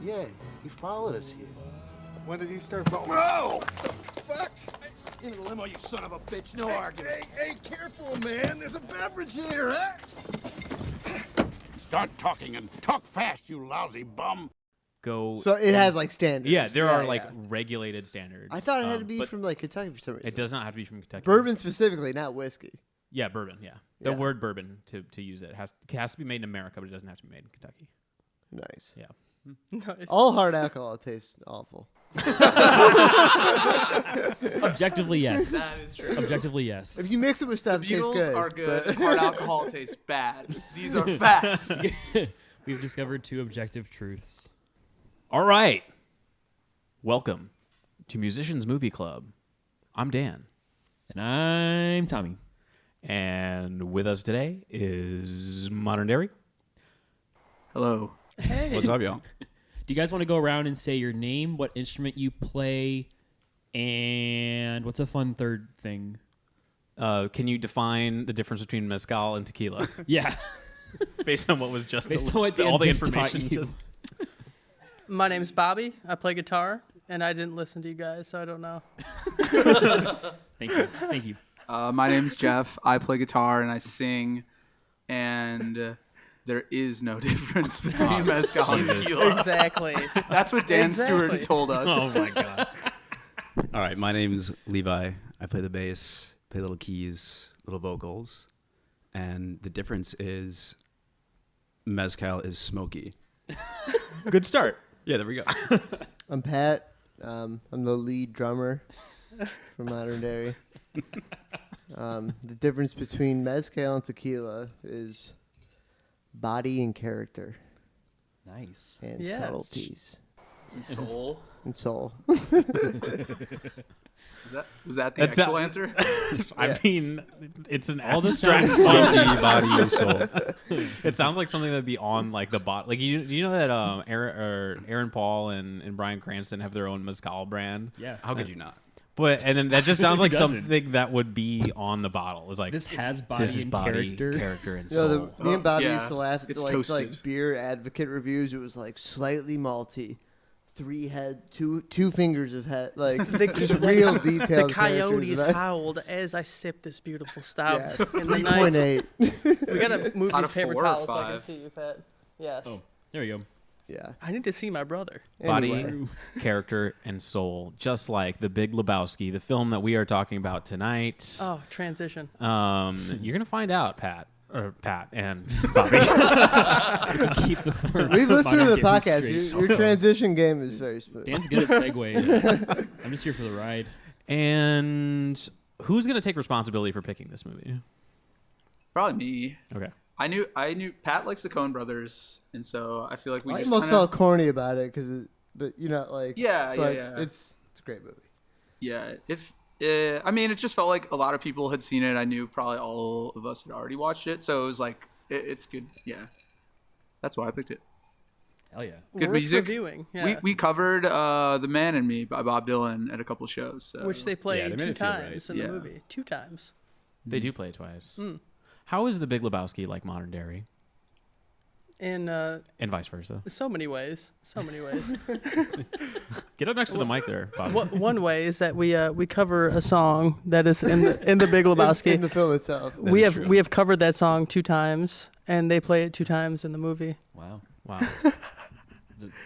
Yeah, he followed us here. When did he start? Oh! What the fuck? Into the limo, you son of a bitch. No argument. Hey, careful, man. There's a beverage here, huh? Start talking and talk fast, you lousy bum. Go. So it has like standards. Yeah, there are like regulated standards. I thought it had to be from like Kentucky for some reason. It does not have to be from Kentucky. Bourbon specifically, not whiskey. Yeah, bourbon. Yeah, the word bourbon to use it has to be made in America, but it doesn't have to be made in Kentucky. Nice. Yeah. Nice. All hard alcohol tastes awful. Objectively, yes. That is true. Objectively, yes. If you mix it with stuff, The it tastes Beatles good. are good. but- Hard alcohol tastes bad. These are facts. We've discovered two objective truths. All right. Welcome to Musicians Movie Club. I'm Dan. And I'm Tommy. And with us today is Modern Dairy. Hello. Hey. What's up, y'all? Do you guys want to go around and say your name, what instrument you play, and what's a fun third thing? Can you define the difference between mezcal and tequila? Yeah. Based on what was just Based on what Dan all the just taught information. you. Just My name's Bobby. I play guitar, and I didn't listen to you guys, so I don't know. Thank you. Thank you. My name's Geoff. I play guitar and I sing, and there is no difference between mezcal and Jesus. tequila. Exactly. That's what Dan Exactly. Stewart told us. oh my god. All right, my name's Levi. I play the bass, play little keys, little vocals, and the difference is mezcal is smoky. Good start. Yeah, there we go. I'm Pat. I'm the lead drummer for Modern Dairy. The difference between mezcal and tequila is body and character Nice. and Yes. subtleties Soul. and soul. Was that the That's actual a- answer? I mean, it's an All the abstract sounds- song. Body and soul. It sounds like something that'd be on like the bot. Like you know that Aaron Paul and Bryan Cranston have their own mezcal brand. Yeah. How could you not? But and then that just sounds Who like doesn't? something that would be on the bottle. It's like This has body this is and body, character. and You know, soul. me and Bobby Yeah. used to laugh at It's like toasted. beer advocate reviews. It was like slightly malty, two fingers of head, like just real The detailed. coyotes howled as I sipped this beautiful stout in the night. 3.8. We gotta move Out these of paper 4 or towels so I can 5? see you, Pat. Yes. Oh, there we go. Yeah. I need to see my brother. Body, Anyway. character, and soul, just like The Big Lebowski, the film that we are talking about tonight. Oh, transition. You're gonna find out, Pat and Bobby. Keep the We've listened to the Modern Dairy podcast. straight. Your transition game is very smooth. Dan's good at segues. I'm just here for the ride. And who's gonna take responsibility for picking this movie? Probably me. Okay. I knew Pat likes the Coen Brothers, and so I feel like we I just almost kinda, felt corny about it but you know, like Yeah, but yeah. It's a great movie. Yeah, I mean, it just felt like a lot of people had seen it. I knew probably all of us had already watched it, so it was like it's good. Yeah, that's why I picked it. Hell yeah. Good Worth music. reviewing. Yeah. We covered "The Man in Me" by Bob Dylan at a couple of shows. So. Which they play Yeah, they made two it feel right. times in Yeah. the movie. 2 times. They do play it twice. How is The Big Lebowski like Modern Dairy, In and vice versa? so many ways. So many ways. Get up next to the mic there, Bobby. One way is that we cover a song that is in the Big Lebowski. In the film itself. we have covered that song 2 times, and they play it 2 times in the movie. Wow. Wow,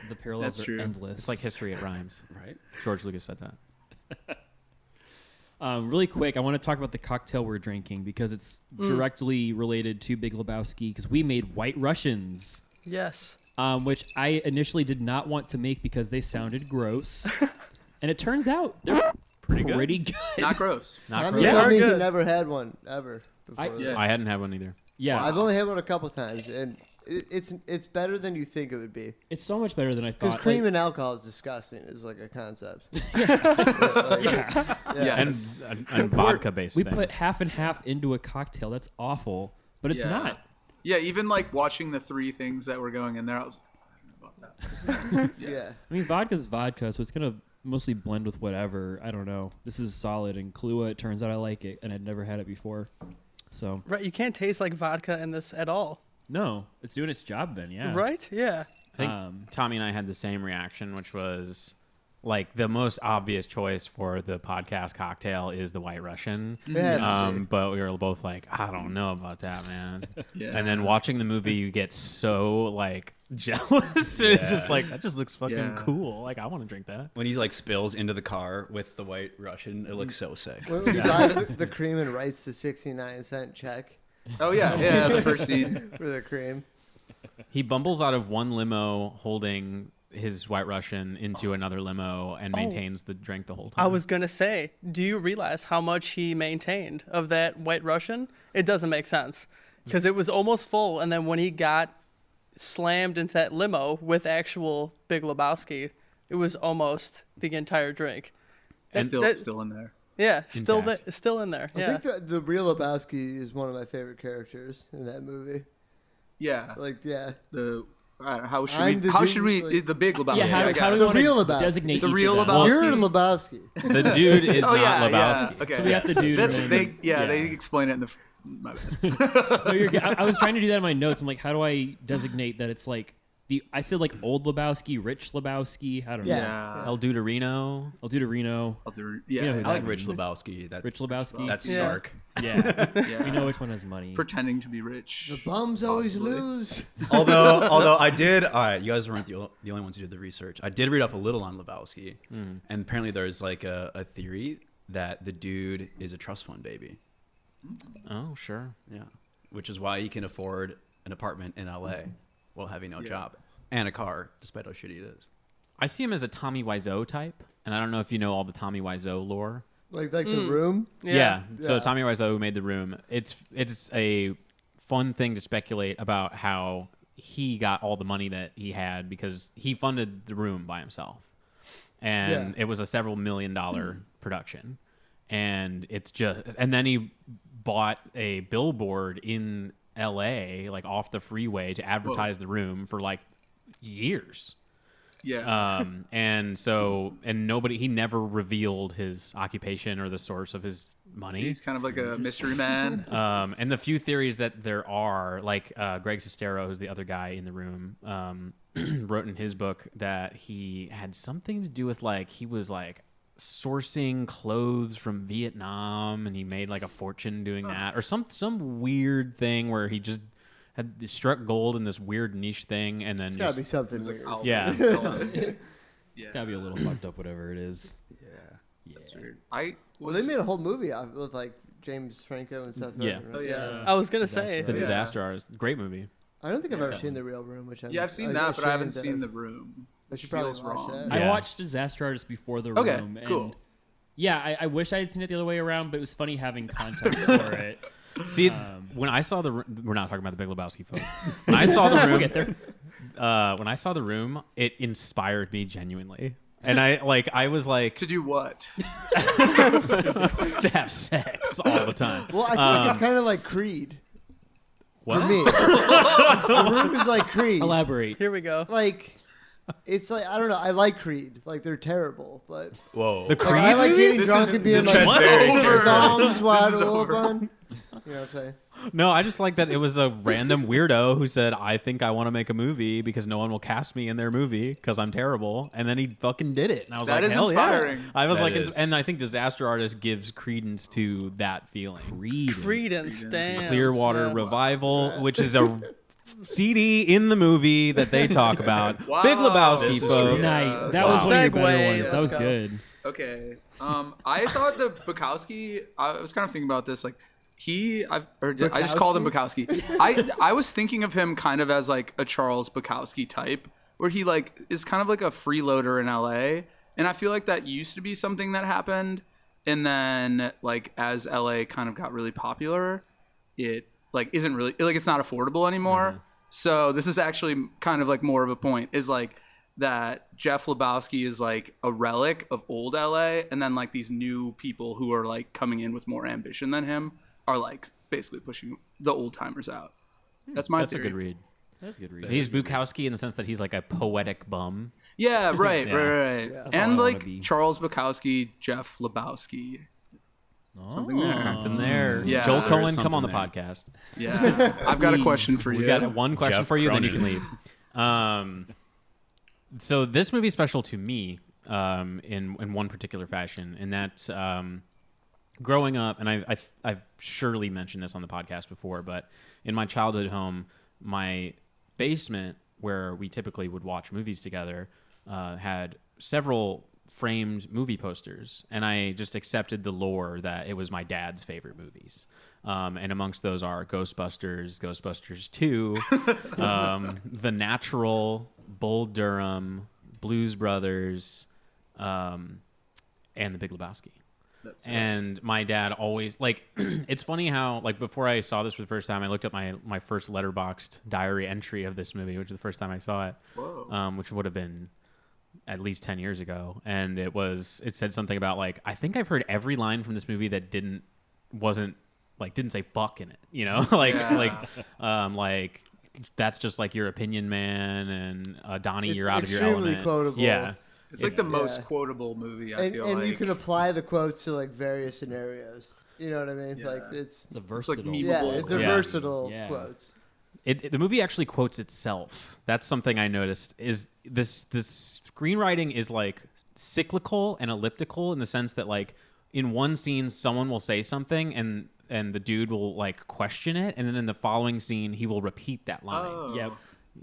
The parallels That's are true. endless. it's like history it rhymes. Right? George Lucas said that. Really quick, I want to talk about the cocktail we're drinking because it's directly related to Big Lebowski because we made White Russians, Yes. which I initially did not want to make because they sounded gross. And it turns out they're pretty good. Not gross. Not Tommy gross. Yeah, told are me he good. never had one ever before. Yeah. I hadn't had one either. Yeah. I've only had one a couple times, and it's better than you think it would be. It's so much better than I Because thought. cream Like, and alcohol is disgusting. Is like a concept. yeah. Yeah. And vodka based. We things. put half and half into a cocktail. That's awful, but it's Yeah. not. Yeah, even like watching the 3 things that were going in there, I was like, I don't know about that. Yeah. I mean, vodka's vodka, so it's gonna mostly blend with whatever. I don't know. This is solid, and Kahlua. It turns out I like it, and I'd never had it before. So Right. You can't taste like vodka in this at all. no, it's doing its job then. Yeah. Right? Yeah. I think Tommy and I had the same reaction, which was like the most obvious choice for the podcast cocktail is the White Russian. Yes. But we were both like, I don't know about that, man. Yeah. And then watching the movie, you get so like jealous. It's just like, that just looks fucking cool. Like, I want to drink that. When he like spills into the car with the White Russian, it looks so sick. When he buys the cream and writes the 69-cent check Oh yeah, the first scene. for the cream. He bumbles out of one limo holding his White Russian into another limo and maintains the drink the whole time. I was gonna say, do you realize how much he maintained of that White Russian? It doesn't make sense because it was almost full, and then when he got slammed into that limo with actual Big Lebowski, it was almost the entire drink. And still in there. Yeah, still in there. I Yeah. think the real Lebowski is one of my favorite characters in that movie. Yeah. Like, yeah. How should I'm we? the How dude, should we? like- The Big Lebowski. Yeah, how I do guess. we The want real to Lebowski. designate The each real of them? Lebowski. You're Lebowski. The dude is Oh not yeah, Lebowski. yeah. Okay. So we have to do That's, random- they yeah. they explain it in the. My bad. No, you're good. I was trying to do that in my notes. I'm like, how do I designate that it's like I said like old Lebowski, rich Lebowski. I don't know. Yeah. El Duderino. I'll do Reno. I'll do. You know Yeah. who I that like Rich means. Lebowski. Rich Lebowski. That's Yeah. Stark. Yeah. Yeah. We know which one has money. Pretending to be rich. The bums always Possibly. lose. although I did. All right, you guys weren't the only ones who did the research. I did read up a little on Lebowski, and apparently there's like a theory that the dude is a trust fund baby. Oh, sure. Yeah, which is why he can afford an apartment in LA while having no job and a car, despite how shitty it is. I see him as a Tommy Wiseau type, and I don't know if you know all the Tommy Wiseau lore. Like the room. Yeah. So Yeah. Tommy Wiseau, who made The Room, it's a fun thing to speculate about how he got all the money that he had because he funded The Room by himself, and it was a several $1 million production, and then he bought a billboard in L.A. like off the freeway to advertise The Room for like years. Yeah. He never revealed his occupation or the source of his money. He's kind of like a mystery man. And the few theories that there are, like Greg Sestero, who's the other guy in The Room, wrote in his book that he had something to do with like he was like sourcing clothes from Vietnam, and he made like a fortune doing that, or some weird thing where he just had struck gold in this weird niche thing, and then It's gotta be something Like, weird. yeah. It's gotta be a little fucked up, whatever it is. That's weird. Well, they made a whole movie out of it with like James Franco and Seth Yeah. Rogen. Right? Oh, yeah. I was gonna say. The Disaster Artist, great movie. I don't think I've ever seen The Real Room, which Yeah, I've seen that, but I haven't seen The Room. I should probably Feels watch wrong. that. Yeah. I watched Disaster Artist before The Okay, Room. And cool. yeah, I wish I had seen it the other way around, but it was funny having context for it. See, when I saw we're not talking about the Big Lebowski, folks. When I saw The Room, We'll get there. when I saw The Room, it inspired me genuinely, and I was like To do what? to have sex all the time. Well, I feel like it's kind of like Creed What? for me. The Room is like Creed. Elaborate. Here we go. Like, it's like I don't know. I like Creed. Like they're terrible, but Whoa. The like, Creed I like movies? getting drunk and being this like, is very "Your different. thumbs wide This is over." open. You know what I'm saying? No, I just like that it was a random weirdo who said, "I think I want to make a movie because no one will cast me in their movie because I'm terrible," and then he fucking did it. And I was That like, is "Hell inspiring. yeah!" I was That like, is. and I think Disaster Artist gives credence to that feeling. Credence, damn. Clearwater Yeah. Revival, which is a CD in the movie that they talk about. Wow. Big This Lebowski, is folks. Nice. That was one of your better Segue, ones. That let's was go. good. Okay. I thought the Bukowski. I was kind of thinking about this. Like I just called him Bukowski. I was thinking of him kind of as like a Charles Bukowski type, where he like is kind of like a freeloader in LA, and I feel like that used to be something that happened, and then like as LA kind of got really popular, it like isn't really like it's not affordable anymore. So this is actually kind of like more of a point is like that Geoff Lebowski is like a relic of old LA, and then like these new people who are like coming in with more ambition than him are like basically pushing the old timers out. That's my That's theory. a good read. That's a good read. He's Bukowski in the sense that he's like a poetic bum. Yeah, right, Yeah. right. Yeah. all I And wanna like be. Charles Bukowski, Geoff Lebowski. Something there. Something there. Yeah. Joel There's Cohen, come on the something there. podcast. Yeah. I've got a Please. question for you. We got one question Jeff for you, then you Cronin. can leave. So this movie is special to me in one particular fashion, and that's growing up. And I've surely mentioned this on the podcast before, but in my childhood home, my basement, where we typically would watch movies together, had several framed movie posters, and I just accepted the lore that it was my dad's favorite movies. And amongst those are Ghostbusters, Ghostbusters 2, The Natural, Bull Durham, Blues Brothers, and The Big Lebowski. And my dad always, like, it's funny how, like, before I saw this for the first time, I looked at my first letterboxed diary entry of this movie, which is the first time I saw it, which would have been at least 10 years ago. And it said something about, like, I think I've heard every line from this movie that didn't say fuck in it, you know? like that's just like your opinion, man, and Donnie, you're out of your element. Extremely quotable. Yeah. It's like the most quotable movie, I feel like. And you can apply the quotes to like various scenarios. You know what I mean? Yeah. Like it's a versatile. It's like yeah, memeable. they're Yeah. versatile Yeah. quotes. The movie actually quotes itself. That's something I noticed. Is this screenwriting is like cyclical and elliptical in the sense that, like, in one scene someone will say something and the dude will like question it, and then in the following scene he will repeat that line. Yeah.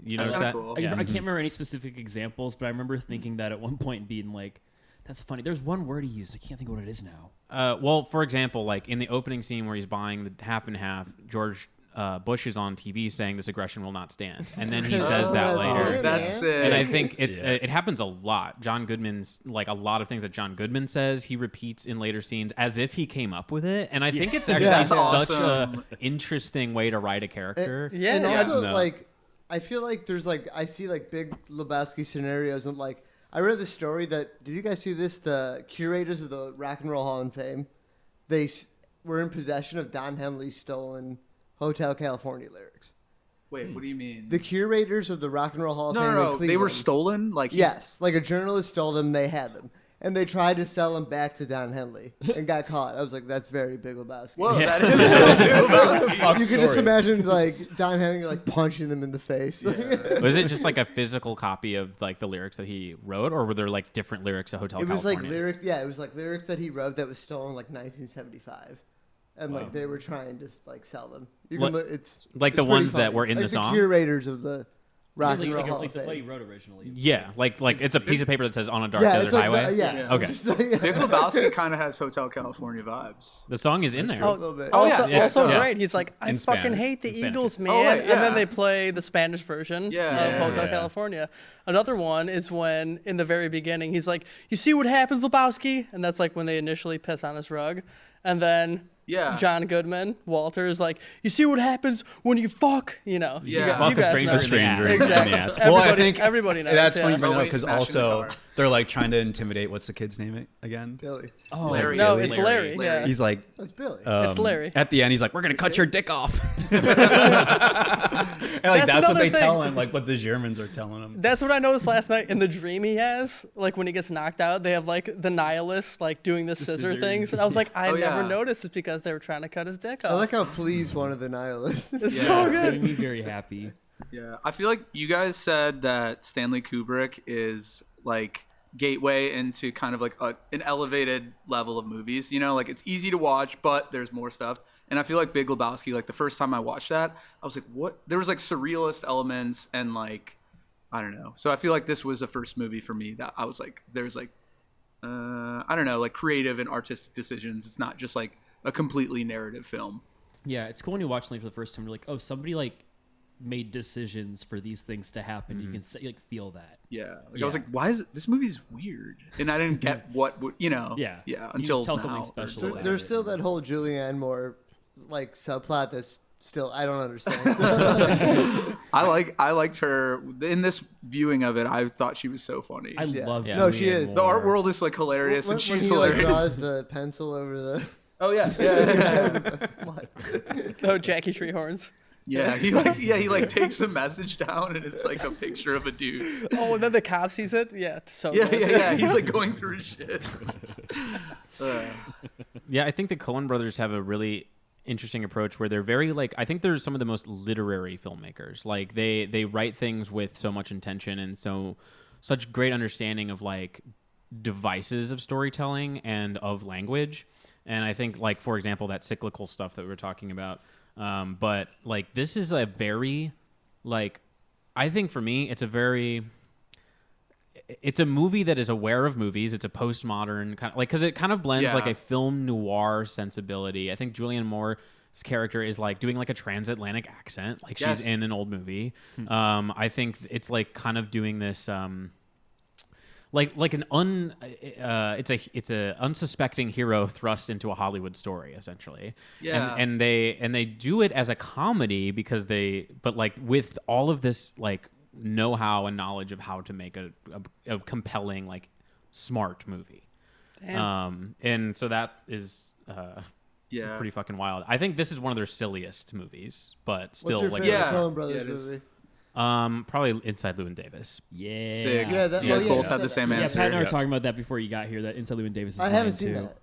You That's notice kinda that? cool. I can't remember any specific examples, but I remember thinking that at one point and being like, that's funny. There's one word he used. I can't think of what it is now. Well, for example, like in the opening scene where he's buying the half and half, George Bush is on TV saying this aggression will not stand, and then he says that later. That's it. And I think it happens a lot. John Goodman's, like, a lot of things that John Goodman says, he repeats in later scenes as if he came up with it. And I think it's actually That's such awesome. a interesting way to write a character. Yeah. And also, No. like, I feel like there's like I see like big Lebowski scenarios, and like I read the story that, did you guys see this? The curators of the Rock and Roll Hall of Fame, they were in possession of Don Henley's stolen Hotel California lyrics. Wait, what do you mean? The curators of the Rock and Roll Hall of Fame. No. in They were Cleveland- stolen? Like Yes, like a journalist stole them. They had them, and they tried to sell them back to Don Henley and got caught. I was like, "That's very Big Lebowski." Whoa, Yeah. that is You can just imagine like Don Henley like punching them in the face. Was it just like a physical copy of like the lyrics that he wrote, or were there like different lyrics of Hotel It was California? like lyrics. Yeah, it was like lyrics that he wrote that was stolen like 1975, and like they were trying to like sell them. You can Like- look, it's like it's the pretty ones that funny. were in like the song? curators of the Rock and Roll like, Hall like of what he Fame. wrote originally. Yeah, like it's a piece of paper that says "On a Dark Yeah, Desert it's like Highway." yeah. Okay. Just like- Big Lebowski kind of has Hotel California vibes. The song is in there. a little bit. Also, yeah, also yeah. right. He's like, I In fucking Spanish. hate the In Spanish. Eagles, man. Oh, right, And then yeah. they play the Spanish version Yeah, of yeah, Hotel yeah. California. Another one is when, in the very beginning, he's like, you see what happens, Lebowski? And that's like when they initially piss on his rug. And then Yeah. John Goodman, Walter, is like, you see what happens when you fuck? You know. Yeah. You, Fuck you a guys stranger know. in the ass. Exactly. Yeah. Everybody, Well, I think everybody knows. that's yeah. funny you bring Oh, it up wait, because smashing the also car. they're like trying to intimidate. What's the kid's name again? Billy. Oh, Larry. No, Larry. it's Larry. Larry. Yeah. He's like, That's Billy. It's Larry. At the end, he's like, "We're gonna cut your dick off." And like That's that's what another they thing. tell him, like what the Germans are telling him. That's what I noticed last night in the dream he has. Like when he gets knocked out, they have like the nihilist like doing the scissor scissors. things, and I was like, I Oh, never yeah. noticed it's because they were trying to cut his dick I off. like how Flea's one of the nihilists. It's Yeah. so It's good. making me very happy. Yeah, I feel like you guys said that Stanley Kubrick is like gateway into kind of like an elevated level of movies. You know, like it's easy to watch, but there's more stuff. And I feel like Big Lebowski, like the first time I watched that, I was like, what? There was like surrealist elements and like, I don't know. So I feel like this was the first movie for me that I was like, there's like, I don't know, like creative and artistic decisions. It's not just like a completely narrative film. Yeah, it's cool when you watch something for the first time. You're like, oh, somebody like made decisions for these things to happen. You can like feel that. Yeah, like I was Yeah. like, "Why is it, this movie's weird?" And I didn't get what you know. Yeah. yeah. You Until just tell now. something special There- about there's it. still that whole Julianne Moore like subplot that's still I don't understand. I liked her in this viewing of it. I thought she was so funny. I Yeah. love No, she is. The art world is like hilarious, when and she's he like hilarious. draws the pencil over the Oh yeah. Oh, Jackie Treehorns. Yeah, he like takes the message down, and it's like a picture of a dude. Oh, and then the cop sees it. Yeah, it's so Yeah, good. yeah. He's like going through his shit. Yeah, I think the Coen brothers have a really interesting approach where they're very like I think they're some of the most literary filmmakers. Like they write things with so much intention and so such great understanding of like devices of storytelling and of language. And I think, like, for example, that cyclical stuff that we were talking about. But like, this is a very, like, I think for me, it's a movie that is aware of movies. It's a postmodern kind of, like, because it kind of blends like a film noir sensibility. I think Julianne Moore's character is like doing like a transatlantic accent, like she's in an old movie. I think it's like kind of doing this. Like an it's a unsuspecting hero thrust into a Hollywood story, essentially. Yeah. And they do it as a comedy because but like with all of this like know-how and knowledge of how to make a compelling, like, smart movie. And so that is pretty fucking wild. I think this is one of their silliest movies, but still, What's your like, favorite Coen Brothers movie? Probably Inside Llewyn Davis. Yeah. Sick. Yeah, you guys both had the same Yeah, answer. Pat and I were talking about that before you got here. That Inside Llewyn Davis is I haven't mine, seen too. that.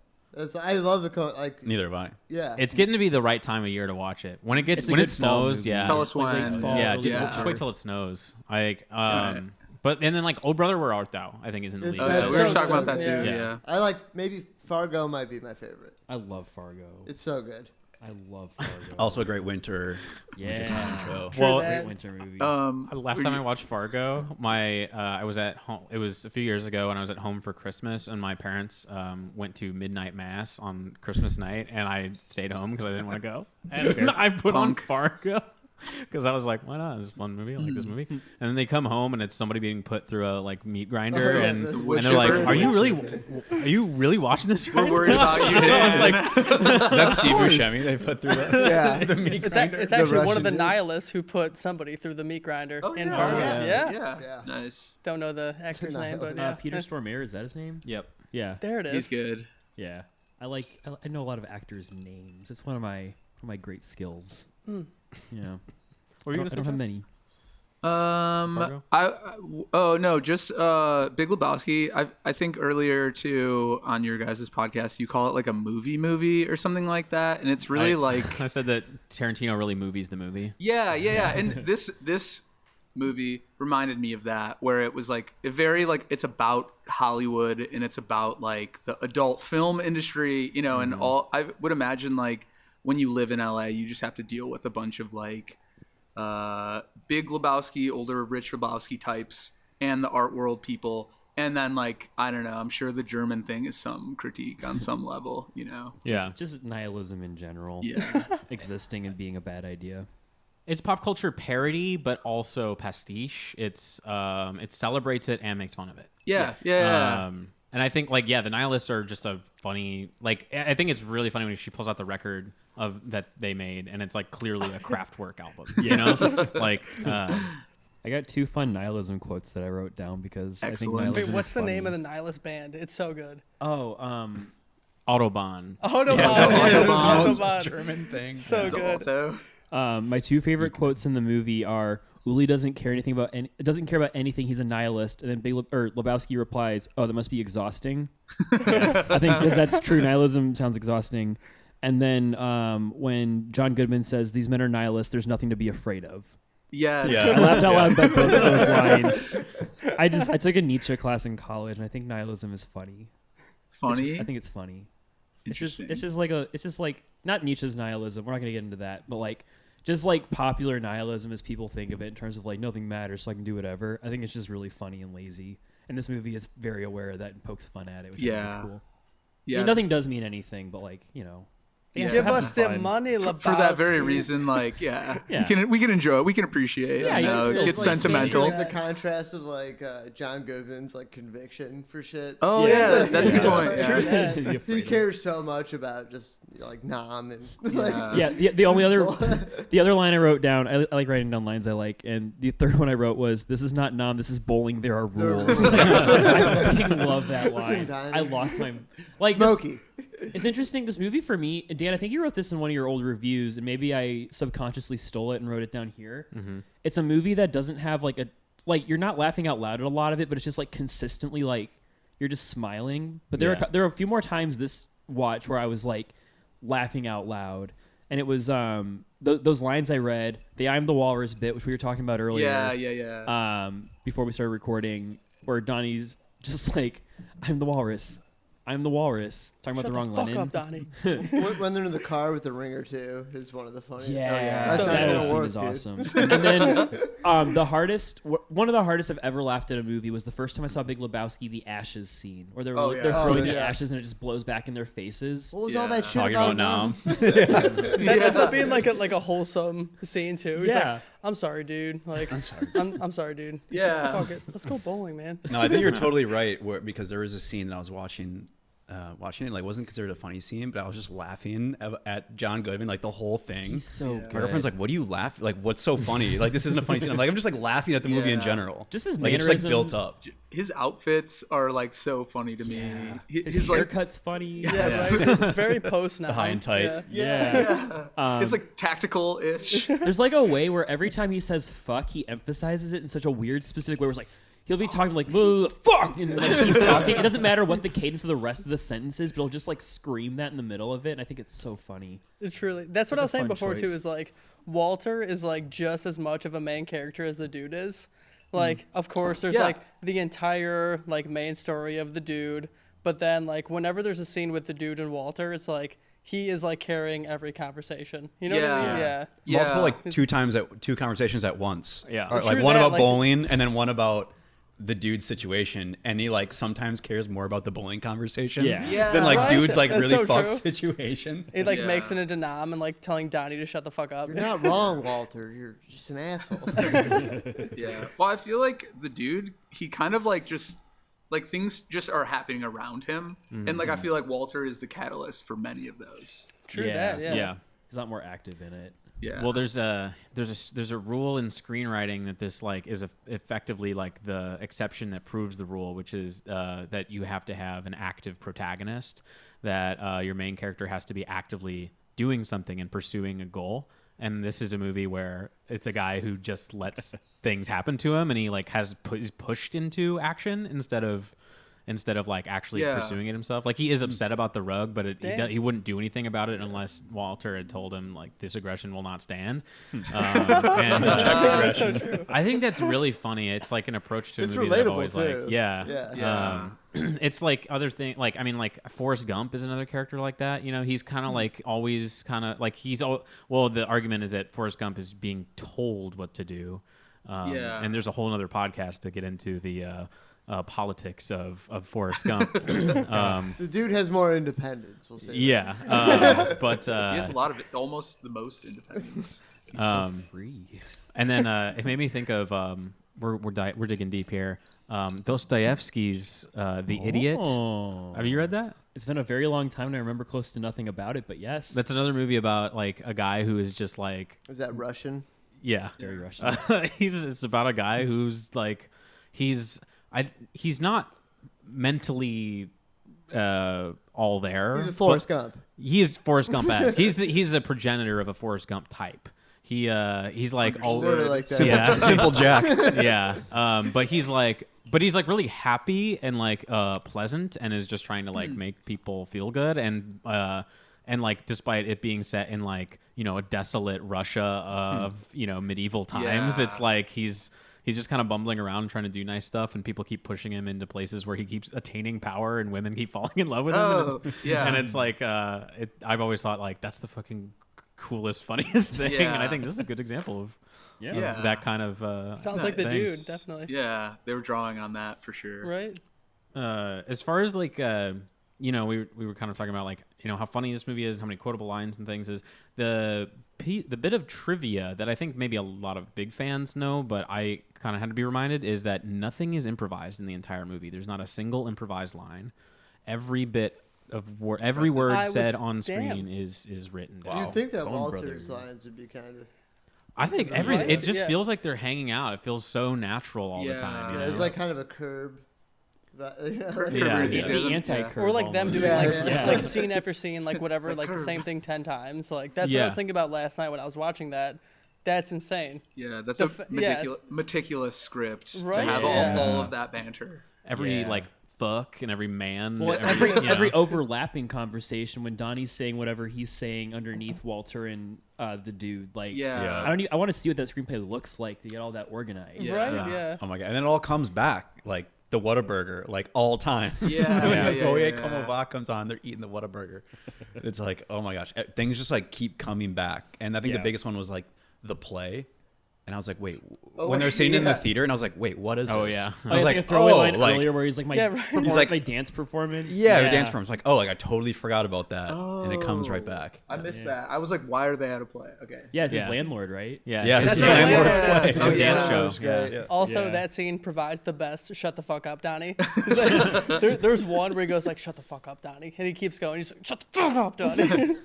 I love the like. Neither have I. Yeah. It's getting to be the right time of year to watch it. When it It's a good it fall snows, movie. yeah. Tell us Like late when. fall, Yeah, early dude, winter. just wait till it snows. Like, but and then like Oh Brother Where Art Thou? I think is in the league. Oh, yeah, we were just talking about that too. Yeah. Yeah. I like maybe Fargo might be my favorite. I love Fargo. It's so good. I love Fargo. Also a great wintertime show. Well, Great winter movie. last time I watched Fargo, I was at home. It was a few years ago, and I was at home for Christmas, and my parents went to midnight mass on Christmas night, and I stayed home because I didn't want to go. And I put on Fargo because I was like, why not? It's a fun movie. I like this movie. And then they come home, and it's somebody being put through a like meat grinder, and they're like, "Are you really watching this? Right We're worried about you. I was like, Is that Steve Buscemi they put through that? Yeah. The meat It's grinder? actually one Russian of the dude. nihilists who put somebody through the meat grinder in yeah. Fargo. Yeah. Yeah. Nice. Don't know the actor's name, but yeah. Peter Stormare, is that his name? yep." Yeah. There it is. He's good. Yeah. I know a lot of actors' names. It's one of my great skills. Yeah. What were you I don't have many. Fargo? Just Big Lebowski. I think earlier too on your guys' podcast you call it like a movie or something like that, and it's really like I said that Tarantino really movies the movie. yeah. And this movie reminded me of that, where it was like it's about Hollywood and it's about like the adult film industry, and all. I would imagine like when you live in LA, you just have to deal with a bunch of like Big Lebowski, older rich Lebowski types, and the art world people, and then like I don't know, I'm sure the German thing is some critique on some level, Yeah, Just nihilism in general. Yeah. Existing and being a bad idea. it's pop culture parody, but also pastiche. It celebrates it and makes fun of it. Yeah. And I think like the nihilists are just a funny, like, I think it's really funny when she pulls out the record of that they made, and it's like clearly a Kraftwerk album, like. I got two fun nihilism quotes that I wrote down because I think Excellent. nihilism Wait, what's is the funny. name of the nihilist band? It's so good. Oh, Autobahn. Autobahn. German thing. So good. Alto. my two favorite quotes in the movie are Uli doesn't care about anything. He's a nihilist. And then Lebowski replies, "Oh, that must be exhausting." I think because that's true. Nihilism sounds exhausting. And then when John Goodman says, "These men are nihilists. There's nothing to be afraid of." Yes. Yeah. I laughed out loud about both of those lines. I took a Nietzsche class in college, and I think nihilism is funny. Funny. I think it's funny. Interesting. It's just like not Nietzsche's nihilism. We're not gonna get into that, but like just like popular nihilism as people think of it in terms of like nothing matters, so I can do whatever. I think it's just really funny and lazy. And this movie is very aware of that and pokes fun at it, which I think is cool. Yeah. I mean, nothing does mean anything, but like Yeah. Give have us some the fun. money, Lebowski. For that very reason, like, Yeah. we can enjoy it. We can appreciate it. Yeah, Get sentimental. Like the contrast of like John Goodman's like conviction for shit. Oh yeah, that's a good point. Yeah. Be He afraid of. cares so much about just like Nam and like, Yeah, the only other the other line I wrote down, I like writing down lines I like, and the third one I wrote was, "This is not Nam, this is bowling. There are rules." I fucking love that line. Time. I lost my like. This, Smokey. it's interesting. This movie for me, and Dan, I think you wrote this in one of your old reviews, and maybe I subconsciously stole it and wrote it down here. It's a movie that doesn't have like you're not laughing out loud at a lot of it, but it's just like consistently like you're just smiling. But there are a few more times this watch where I was like laughing out loud, and it was those lines I read, the "I'm the Walrus" bit, which we were talking about earlier. Yeah. Before we started recording, where Donnie's just like, I'm the walrus. I'm the walrus. Talking about the wrong Lennon. Fuck up, Donnie. When they're in the car with the ringer too is one of the funniest. Yeah, That's not that gonna scene work, is dude. awesome. And then one of the hardest I've ever laughed at a movie was the first time I saw Big Lebowski, the ashes scene, where they're throwing the ashes and it just blows back in their faces. What was all that shit Talking about about now? That ends up being like a wholesome scene too. He's Yeah. like, I'm sorry, dude. Like, I'm sorry. I'm sorry, dude. He's Yeah. like, fuck it. Let's go bowling, man. No, I think you're totally right. Because there was a scene that I was watching it, like wasn't considered a funny scene, but I was just laughing at John Goodman, like the whole thing. He's so good. My girlfriend's like, "What do you laugh? Like, what's so funny? Like, this isn't a funny scene." I'm just like laughing at the movie in general. Just his like it's like mannerisms. built up. His outfits are like so funny to me. His like haircut's funny. Yeah, right. Very post now. The high and tight. Yeah. it's like tactical-ish. There's like a way where every time he says fuck, he emphasizes it in such a weird, specific way where it's like, he'll be talking like, fuck, and like keep talking. It doesn't matter what the cadence of the rest of the sentence is, but he'll just like scream that in the middle of it, and I think it's so funny. It truly. That's what I was saying fun before too. choice. Is like Walter is like just as much of a main character as the dude is. Like, of course, there's like the entire like main story of the dude, but then like whenever there's a scene with the dude and Walter, it's like he is like carrying every conversation. You know what I mean? Yeah. Multiple like two conversations at once. Yeah. Or, like True one that, about like- bowling and then one about the dude's situation, and he like sometimes cares more about the bowling conversation than like Right? dude's like That's really so fucked true. situation. He like Yeah. makes it into Nam and like telling Donnie to shut the fuck up. You're not wrong, Walter. You're just an asshole. Yeah. Well, I feel like the dude, he kind of like just like things just are happening around him, and like I feel like Walter is the catalyst for many of those. True that. Yeah. He's not more active in it. Yeah. Well, there's a rule in screenwriting that this like is effectively like the exception that proves the rule, which is that you have to have an active protagonist, that your main character has to be actively doing something and pursuing a goal. And this is a movie where it's a guy who just lets things happen to him, and he like is pushed into action instead of like actually pursuing it himself. Like he is upset about the rug, but he wouldn't do anything about it unless Walter had told him like this aggression will not stand. That's so true. I think that's really funny. It's like an approach to a It's movie that I've relatable, always too. liked. Yeah. Yeah. It's like other thing. Like I mean, like Forrest Gump is another character like that. You know, he's kind of like always kind of like well. The argument is that Forrest Gump is being told what to do. And there's a whole other podcast to get into the politics of Forrest Gump. The dude has more independence. We'll say. Yeah, but he has a lot of almost the most independence. He's so free. and then it made me think of we're digging deep here. Dostoevsky's The Idiot. Oh. Have you read that? It's been a very long time, and I remember close to nothing about it. But yes, That's another movie about like a guy who is just like Is that Russian? yeah. very Russian. It's about a guy who's like he's not mentally all there. He's a Forrest Gump. He is Forrest Gump-esque. He's a progenitor of a Forrest Gump type. He's like all Sort of like that. yeah Simple Jack. yeah. But he's like really happy and like pleasant, and is just trying to like make people feel good, and like despite it being set in like a desolate Russia of medieval times, Yeah. it's like he's just kind of bumbling around trying to do nice stuff, and people keep pushing him into places where he keeps attaining power, and women keep falling in love with him. Oh, yeah. And it's like I've always thought like that's the fucking coolest, funniest thing, Yeah. and I think this is a good example of Yeah. that kind of Sounds like the thing. dude, definitely. Yeah, they were drawing on that for sure. Right? As far as like we were kind of talking about like how funny this movie is, how many quotable lines and things is the bit of trivia that I think maybe a lot of big fans know, but I kind of had to be reminded, is that nothing is improvised in the entire movie. There's not a single improvised line. Every bit of every word said on screen is written down. You'd think that Coen Walter's Brothers. lines would be kind of. I think Right? it just Yeah. feels like they're hanging out. It feels so natural all the time. Yeah, it's like kind of a curb. Yeah. The anti-curve. Or like them almost. doing like Yeah. like scene after scene, like whatever, like the same thing 10 times. Like that's what I Yeah. was thinking about last night when I was watching that. That's insane. Yeah, that's The a yeah. meticulous script Right? to have Yeah. all of that banter. every Yeah. like fuck and every man. Well, and every overlapping conversation when Donnie's saying whatever he's saying underneath Walter and the dude, like Yeah. I want to see what that screenplay looks like to get all that organized. Yeah. Right? Yeah. Yeah. Oh my god! And then it all comes back like the Whataburger like all time. Yeah. Komova comes on, they're eating the Whataburger. It's like, oh my gosh, things just like keep coming back. And I think the biggest one was like the play. And I was like, wait, when they're sitting in the theater, and I was like, wait, what is this? Oh, yeah. I was like a throwaway line earlier where he's like, he's like, my dance performance. Yeah, dance performance. Like, oh, like I totally forgot about that. And it comes right back. I missed that. I was like, why are they at a play? Okay. Yeah, it's his landlord, right? Yeah, his his landlord's play. His dance show. Yeah. Also, that scene provides the best "shut the fuck up, Donnie." There's one where he goes like, "Shut the fuck up, Donnie," and he keeps going. He's like, "Shut the fuck up, Donnie."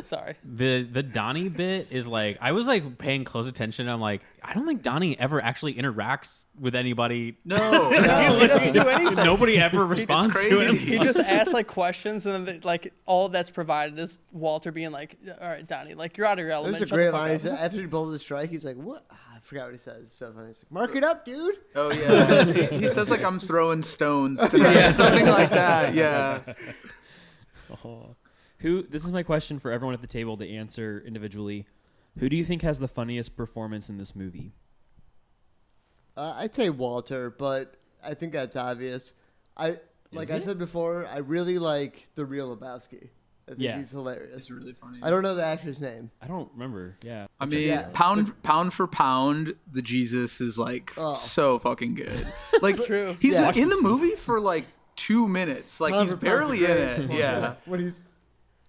Sorry. The Donnie bit is like, I was like paying close attention. I'm like, I don't think Donnie ever actually interacts with anybody. No, he doesn't do anything. Nobody ever responds to him. He just asks like questions, and then like all that's provided is Walter being like, "All right, Donnie, like you're out of your element." There's a great line. After he blows the strike, he's like, "What?" I forgot what he says. It's so funny. He's like, "Mark it up, dude." Oh yeah. he says like, "I'm throwing stones tonight," something like that. Yeah. This is my question for everyone at the table to answer individually. Who do you think has the funniest performance in this movie? I'd say Walter, but I think that's obvious. I said before, I really like the real Lebowski. I think he's hilarious. It's really funny. I don't know the actor's name. I don't remember. Yeah. I mean, pound for pound, the Jesus is like so fucking good. Like True. He's in the movie for like 2 minutes. Like he's barely in it. Yeah. When he's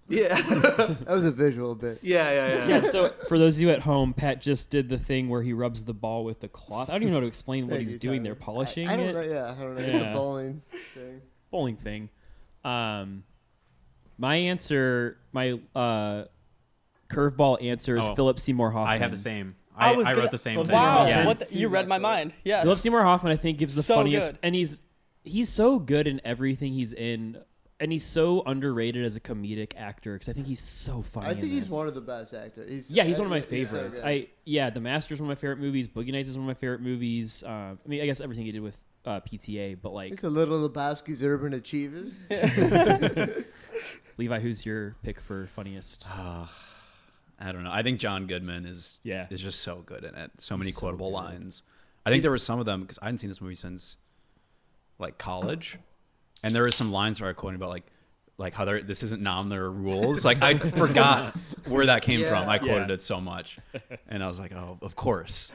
that was a visual bit. Yeah. So for those of you at home, Pat just did the thing where he rubs the ball with the cloth. I don't even know how to explain what he's doing there. Polishing I don't it? know. Yeah, I don't know. It's a bowling thing. Bowling thing. My answer, my curveball answer is Philip Seymour Hoffman. I have the same. I wrote the same thing. Wow, Yeah. you read my mind. Yes. Philip Seymour Hoffman, I think, gives the So funniest, good. and he's so good in everything he's in, and he's so underrated as a comedic actor because I think he's so funny. I think in he's this. one of the best actors. He's one of my he's so favorites. good. The Master is one of my favorite movies. Boogie Nights is one of my favorite movies. I mean, I guess everything he did with PTA, but like It's a little Lebowski's Urban Achievers. Levi, who's your pick for funniest? I don't know. I think John Goodman is just so good in it. So many quotable lines. I think there were some of them because I hadn't seen this movie since like college, and there were some lines where I quoted about like how this isn't there are rules. Like I forgot where that came from. I quoted it so much, and I was like, oh, of course.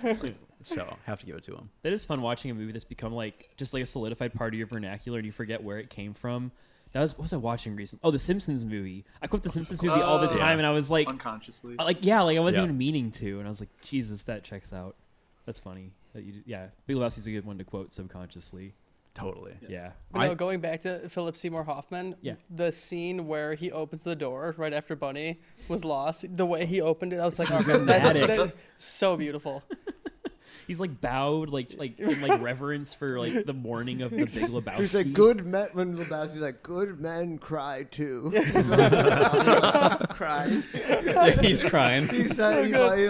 So have to give it to him. That is fun watching a movie that's become like just like a solidified part of your vernacular, and you forget where it came from. What was I watching recently? Oh, the Simpsons movie. I quote the Simpsons movie all the time, and I was like, unconsciously. I wasn't even meaning to, and I was like, Jesus, that checks out. That's funny. Big Lebowski's a good one to quote subconsciously. Totally. Yeah. But going back to Philip Seymour Hoffman, Yeah. the scene where he opens the door right after Bunny was lost, the way he opened it, I was like, oh, that's so beautiful. He's like bowed, like in reverence for like the morning of the Big Lebowski. He's like, good men, when Lebowski's like, good men cry too. Crying. Yeah, he's crying. He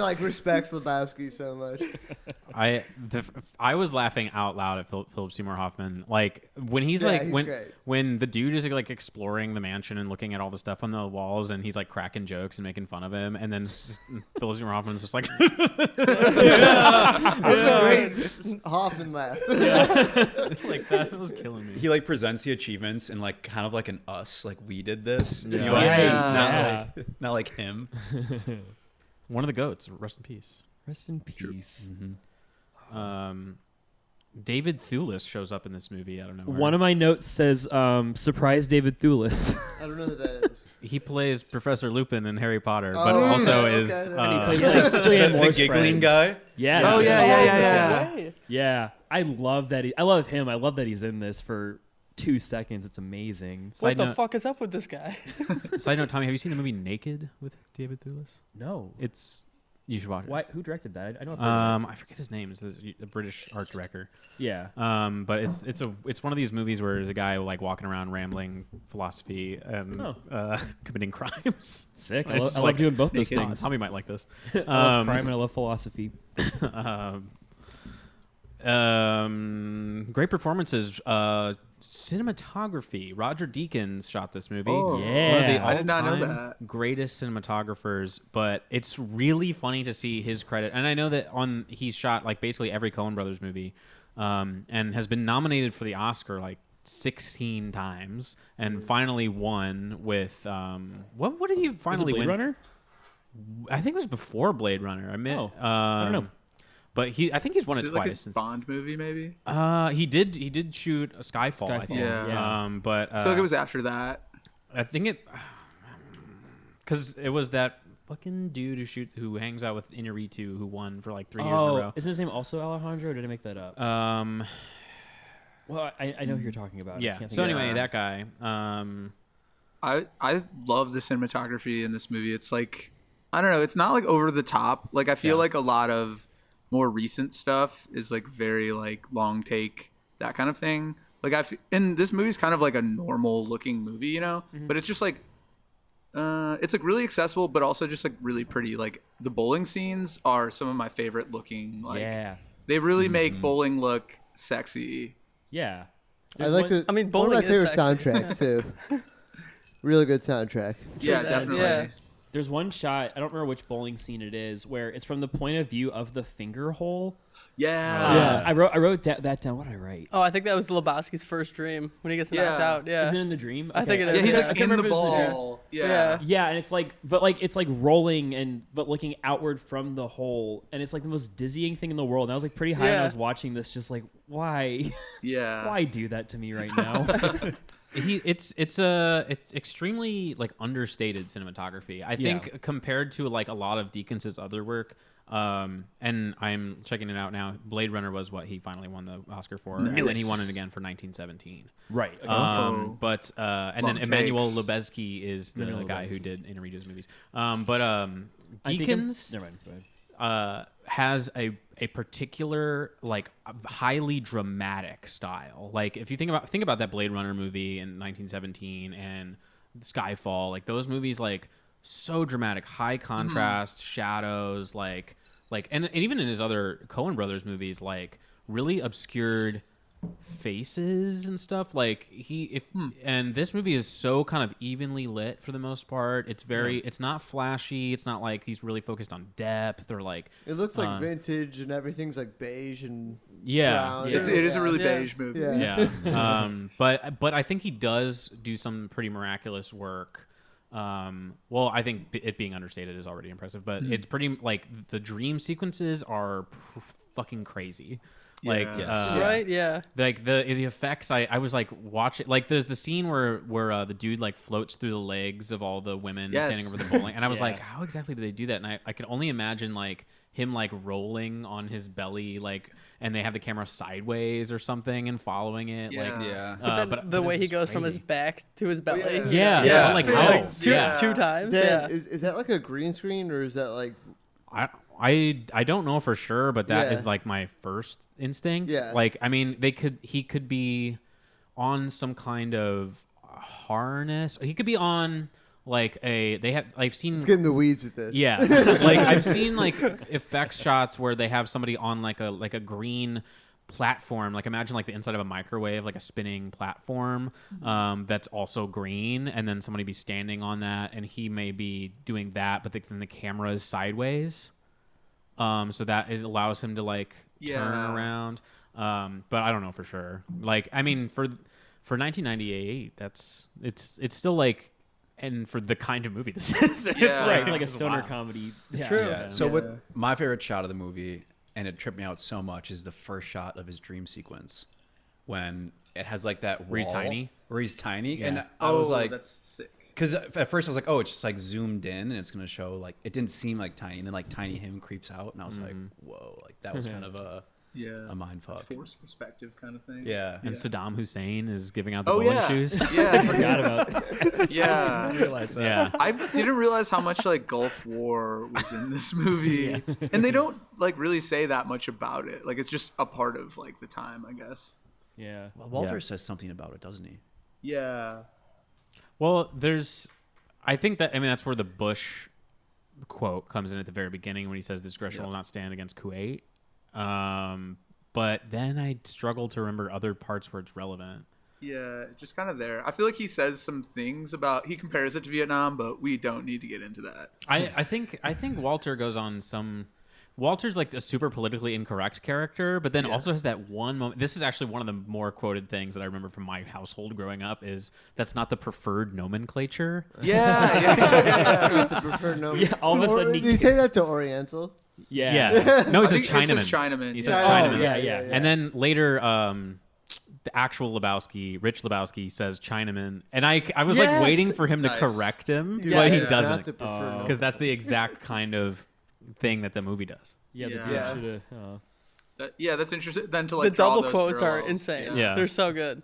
like respects Lebowski so much. I was laughing out loud at Philip Seymour Hoffman. Like when he's great. when the dude is like exploring the mansion and looking at all the stuff on the walls, and he's like cracking jokes and making fun of him, and then Philip Seymour Hoffman's just like, That's a great Hoffman laugh. like that was killing me. He like presents the achievements in like kind of like an us, like we did this. Yeah. You know what I mean? Not like him. One of the goats. Rest in peace. Rest in peace. David Thewlis shows up in this movie. I don't know. One of my notes says, "Surprise, David Thewlis." I don't know who that is. He plays Professor Lupin in Harry Potter, but also is. And he plays like Julianne The Moore's giggling friend. guy. Yeah. Oh yeah. Yeah. I love that. I love him. I love that he's in this for 2 seconds. It's amazing. What the fuck is up with this guy? Side note, Tommy, have you seen the movie Naked with David Thewlis? No. You should watch it. Why? Who directed that? I don't. I forget his name. It's a British art director. Yeah. But it's one of these movies where there's a guy like walking around rambling philosophy and committing crimes. Sick. I love doing both those things. Tommy might like this. I love crime and I love philosophy. Great performances. Cinematography. Roger Deakins shot this movie. Oh, yeah. One of the I did not know all-time that. greatest cinematographers, but it's really funny to see his credit. And I know that he's shot like basically every Coen Brothers movie. and has been nominated for the Oscar like 16 times, and finally won with what did he finally Blade win? Runner? I think it was before Blade Runner. I mean, I don't know. But I think he's won it like twice. a Bond movie, maybe. He did shoot a Skyfall. I think. Yeah. But I feel like it was after that. I think it, because it was that fucking dude who hangs out with Inarritu who won for like 3 years in a row. Isn't his name also Alejandro? Or did I make that up? Well, I know who you're talking about. Yeah. So anyway, that guy. I love the cinematography in this movie. It's like, I don't know. It's not like over the top. Like I feel like a lot of more recent stuff is like very like long take, that kind of thing. Like and this movie's kind of like a normal looking movie, you know, but it's just like, it's like really accessible, but also just like really pretty. Like the bowling scenes are some of my favorite looking. Like they really make bowling look sexy. Yeah. I like the. I mean, one of my bowling is favorite sexy. soundtracks too. Really good soundtrack. Yeah, definitely. Yeah. There's one shot, I don't remember which bowling scene it is, where it's from the point of view of the finger hole. Yeah. I wrote that down. What did I write? Oh, I think that was Lebowski's first dream when he gets knocked out. Yeah. Is it in the dream? I think it Okay. is. Yeah, he's Yeah. like I can't in the remember if it was in the dream. ball. Yeah. Yeah, and it's like, but like it's like rolling but looking outward from the hole, and it's like the most dizzying thing in the world. And I was like pretty high, and I was watching this, just like, why, Yeah. why do that to me right now? It's extremely like understated cinematography. I think compared to like a lot of Deakins' other work. And I'm checking it out now. Blade Runner was what he finally won the Oscar for, and then he won it again for 1917. Right. Okay. But and then Emmanuel Lubezki is the guy who did Inarritu's movies. Deakins Never mind. Go ahead. has a particular like highly dramatic style. Like if you think about that Blade Runner movie in 1917 and Skyfall, like those movies, like so dramatic, high contrast, shadows, like and even in his other Coen Brothers movies, like really obscured faces and stuff. Like and this movie is so kind of evenly lit for the most part. It's very it's not flashy. It's not like he's really focused on depth or like It looks like vintage and everything's like beige and yeah. brown. It is a really beige movie. Yeah. But I think he does do some pretty miraculous work. Well, I think it being understated is already impressive, but it's pretty like the dream sequences are fucking crazy. Like, right? Yeah. Like the effects, I was like watching. Like, there's the scene where the dude like floats through the legs of all the women standing over the bowling, and I was like, how exactly do they do that? And I could only imagine like him like rolling on his belly, like, and they have the camera sideways or something and following it. But the way he goes from his back to his belly. Like how? Two times. Dan, is that like a green screen or is that like? I don't know for sure, but that is like my first instinct. Yeah. Like, I mean, he could be on some kind of harness. He could be on like I've seen. Let's get in the weeds with this. Yeah. Like I've seen like effects shots where they have somebody on like a green platform. Like imagine like the inside of a microwave, like a spinning platform that's also green, and then somebody be standing on that, and he may be doing that, but then the camera is sideways. So that allows him to like turn around. But I don't know for sure. Like, I mean, for 1998, it's still like, and for the kind of movie this is, it's like a stoner comedy. True. Yeah. So with my favorite shot of the movie, and it tripped me out so much, is the first shot of his dream sequence when it has like that wall where he's tiny, and I was like, that's sick. because at first I was like, oh, it's just like zoomed in and it's gonna show like it didn't seem like tiny, and then like tiny him creeps out, and I was like, whoa, like that was kind of a mind fuck, forced perspective kind of thing. Yeah. and Saddam Hussein is giving out the bowling shoes. Yeah, I forgot about that. yeah. I didn't realize that. Yeah. I didn't realize how much like Gulf War was in this movie, and they don't like really say that much about it. Like it's just a part of like the time, I guess. Yeah. Well, Walter says something about it, doesn't he? Yeah. Well, I think that's where the Bush quote comes in at the very beginning when he says this aggression will not stand against Kuwait. But then I struggle to remember other parts where it's relevant. Yeah, just kind of there. I feel like he says some things about, he compares it to Vietnam, but we don't need to get into that. I think Walter goes on some, Walter's like a super politically incorrect character, but then also has that one moment. This is actually one of the more quoted things that I remember from my household growing up is that's not the preferred nomenclature. The preferred nomenclature. Yeah, all of a sudden Did he say that to Oriental? Yeah. No, he I says think it Chinaman. says Chinaman. He says Oh, Chinaman. yeah. And then later, the actual Lebowski, Rich Lebowski, says Chinaman, and I was like waiting for him to correct him, but he doesn't, because that's the exact kind of thing that the movie does. Yeah, the Yeah. dude should have. That's interesting. Then to like The draw double those quotes are parallels. insane. Yeah. They're so good.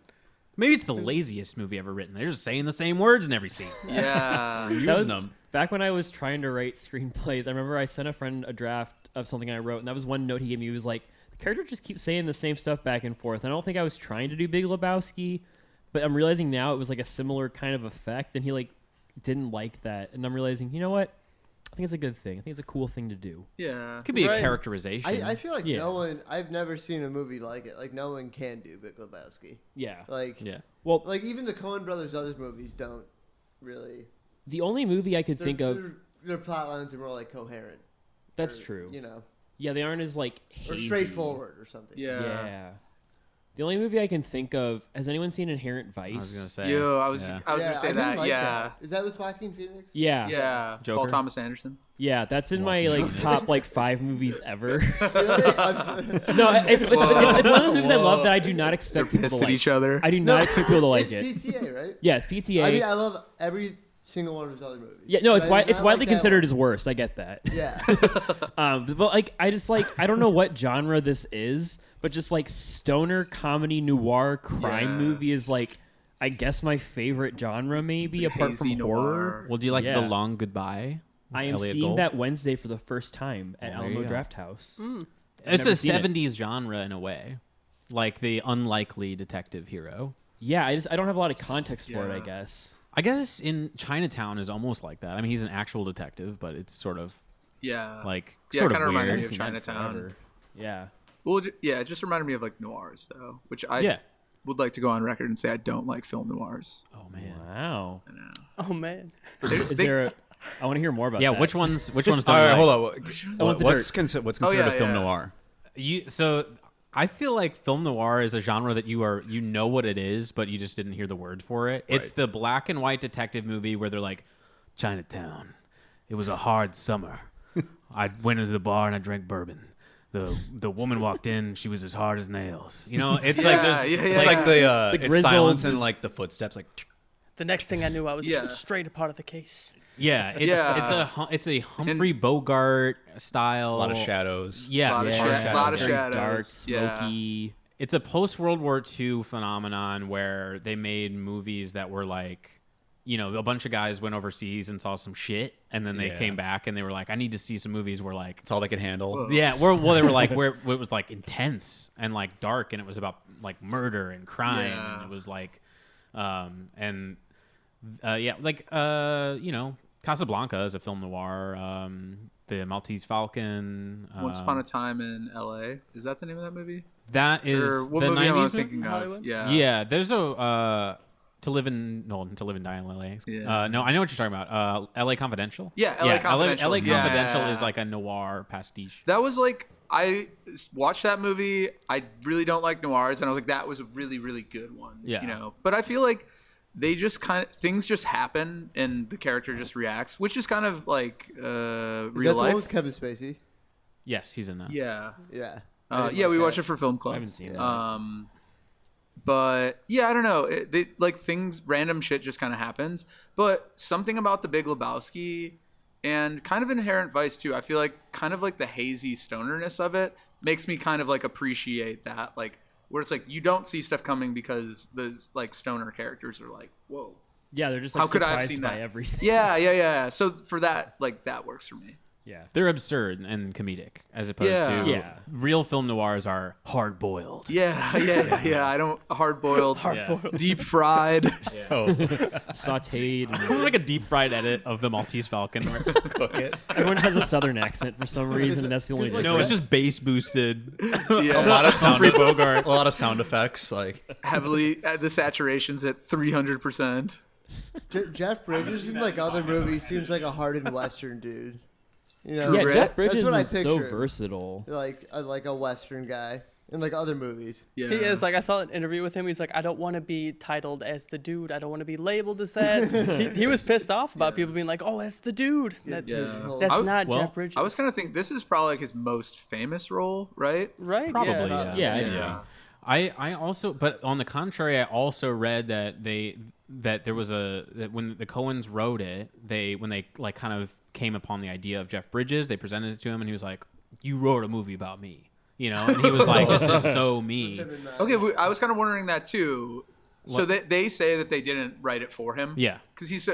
Maybe it's the laziest movie ever written. They're just saying the same words in every scene. Yeah. That was, them. back when I was trying to write screenplays, I remember I sent a friend a draft of something I wrote, and that was one note he gave me. He was like, the character just keeps saying the same stuff back and forth. And I don't think I was trying to do Big Lebowski, but I'm realizing now it was like a similar kind of effect, and he like didn't like that. And I'm realizing, you know what? I think it's a good thing. I think it's a cool thing to do. Yeah. It could be Right. a characterization. I feel like Yeah. no one. I've never seen a movie like it. Like no one can do Big Lebowski. Yeah. Like Yeah. Well, like even the Coen Brothers' other movies don't really. the only movie I could think of Their plot lines are more like coherent. that's or, true. You know, Yeah, they aren't as like or hazy. straightforward or something. Yeah. The only movie I can think of, has anyone seen Inherent Vice? I was gonna say. I was yeah. gonna say I didn't that. like Yeah. that. Is that with Joaquin Phoenix? Yeah. Yeah. Joker? Paul Thomas Anderson. Yeah, that's in my like top like 5 movies ever. Really? I've- No, it's one of those movies I love that I do not expect people Pissed to at like. each other. I do not expect people to like it's it. PTA, right? Yeah, it's PTA. I mean, I love every single one of his other movies. yeah, no, it's But I it's like widely that considered one. his worst. I get that. Yeah. But like I just like I don't know what genre this is, but just like stoner comedy noir crime movie is like I guess my favorite genre maybe It's apart from hazy horror. noir. Well, do you like Yeah. The Long Goodbye? I am Elliot seeing Gould? that Wednesday for the first time at there you Alamo go. Draft House. It's a never seen it. 70s genre in a way, like the unlikely detective hero. Yeah, I don't have a lot of context for it, I Yeah. guess. I guess in Chinatown is almost like that. I mean, he's an actual detective, but it's sort of Yeah. like Yeah, sort it of kinda reminded weird. me of Seen that Chinatown. forever. Yeah. Well, it just reminded me of like noirs though, which I Yeah. would like to go on record and say I don't like film noirs. Oh man. Wow. Oh man. Is there a, I want to hear more about Yeah, that. which ones don't All you right, like? hold on. want the What's dirt. considered yeah, a film yeah. noir? So I feel like film noir is a genre that you know what it is, but you just didn't hear the word for it. It's Right. the black and white detective movie where they're like, Chinatown. It was a hard summer. I went into the bar and I drank bourbon. The woman walked in. She was as hard as nails. You know, it's like there's It's like the it's grizzled silence and just- like the footsteps. Like The next thing I knew, I was Yeah. straight a part of the case. yeah, it's a Humphrey Bogart style. a lot of shadows. Yeah, Lot of yeah. lot of Very shadows. dark, Yeah. smoky. It's a post World War II phenomenon where they made movies that were like, you know, a bunch of guys went overseas and saw some shit, and then they Yeah. came back and they were like, I need to see some movies where like, It's all they can handle. yeah, well, they were like, where it was like intense and like dark, and it was about like murder and crime, Yeah. and it was like, you know, Casablanca is a film noir. The Maltese Falcon. Once Upon a Time in L.A. Is that the name of that movie? That is Or what the movie am I 90s movie? thinking of? Hollywood? Yeah. Yeah, there's a To Live and Die in LA. Yeah. No, I know what you're talking about. LA Confidential. Yeah, LA Confidential. LA Yeah. Confidential is like a noir pastiche. That was like I watched that movie. I really don't like noirs, and I was like, that was a really, really good one. Yeah. You know, but I feel like they just kind of things just happen, and the character just reacts, which is kind of like Is real that the life. one with Kevin Spacey? Yes, he's in that. Yeah. Yeah. Yeah, we watched it for Film Club. I haven't seen that. But yeah, I don't know. Random shit just kind of happens. But something about The Big Lebowski and kind of Inherent Vice too. I feel like kind of like the hazy stonerness of it makes me kind of like appreciate that, like where it's like you don't see stuff coming because the like stoner characters are like, whoa. Yeah, they're just like How could I have surprised seen by that? everything. Yeah. So for that, like that works for me. Yeah. They're absurd and comedic, as opposed Yeah. to Yeah. real film noirs are hard boiled. Yeah. I don't hard boiled, deep fried. Sauteed. And Like a deep fried edit of the Maltese Falcon. Where Cook it. everyone has a southern accent for some reason, and that's the only It's like- no, it's just bass boosted. Yeah. A lot of sound. Humphrey Bogart. A lot of sound effects. Like Heavily the saturation's at 300%. Jeff Bridges in like other movies seems like a hardened Western dude. You know, Yeah, Correct. Jeff Bridges That's what I is so picture him. versatile. like a Western guy in like other movies. Yeah. He is. Like, I saw an interview with him. He's like, I don't want to be titled as the dude. I don't want to be labeled as that. he was pissed off about people being like, oh, that's the dude. That's I- not well, Jeff Bridges. I was kind of thinking this is probably like his most famous role, right? right? Probably, Yeah. yeah. I do. Yeah. I also, but on the contrary, I also read that there was that when the Coens wrote it, when they like kind of came upon the idea of Jeff Bridges, they presented it to him, and he was like, "You wrote a movie about me," you know, and he was like, "This is so me." Okay, I was kind of wondering that too. So they say that they didn't write it for him. Yeah. Because he's,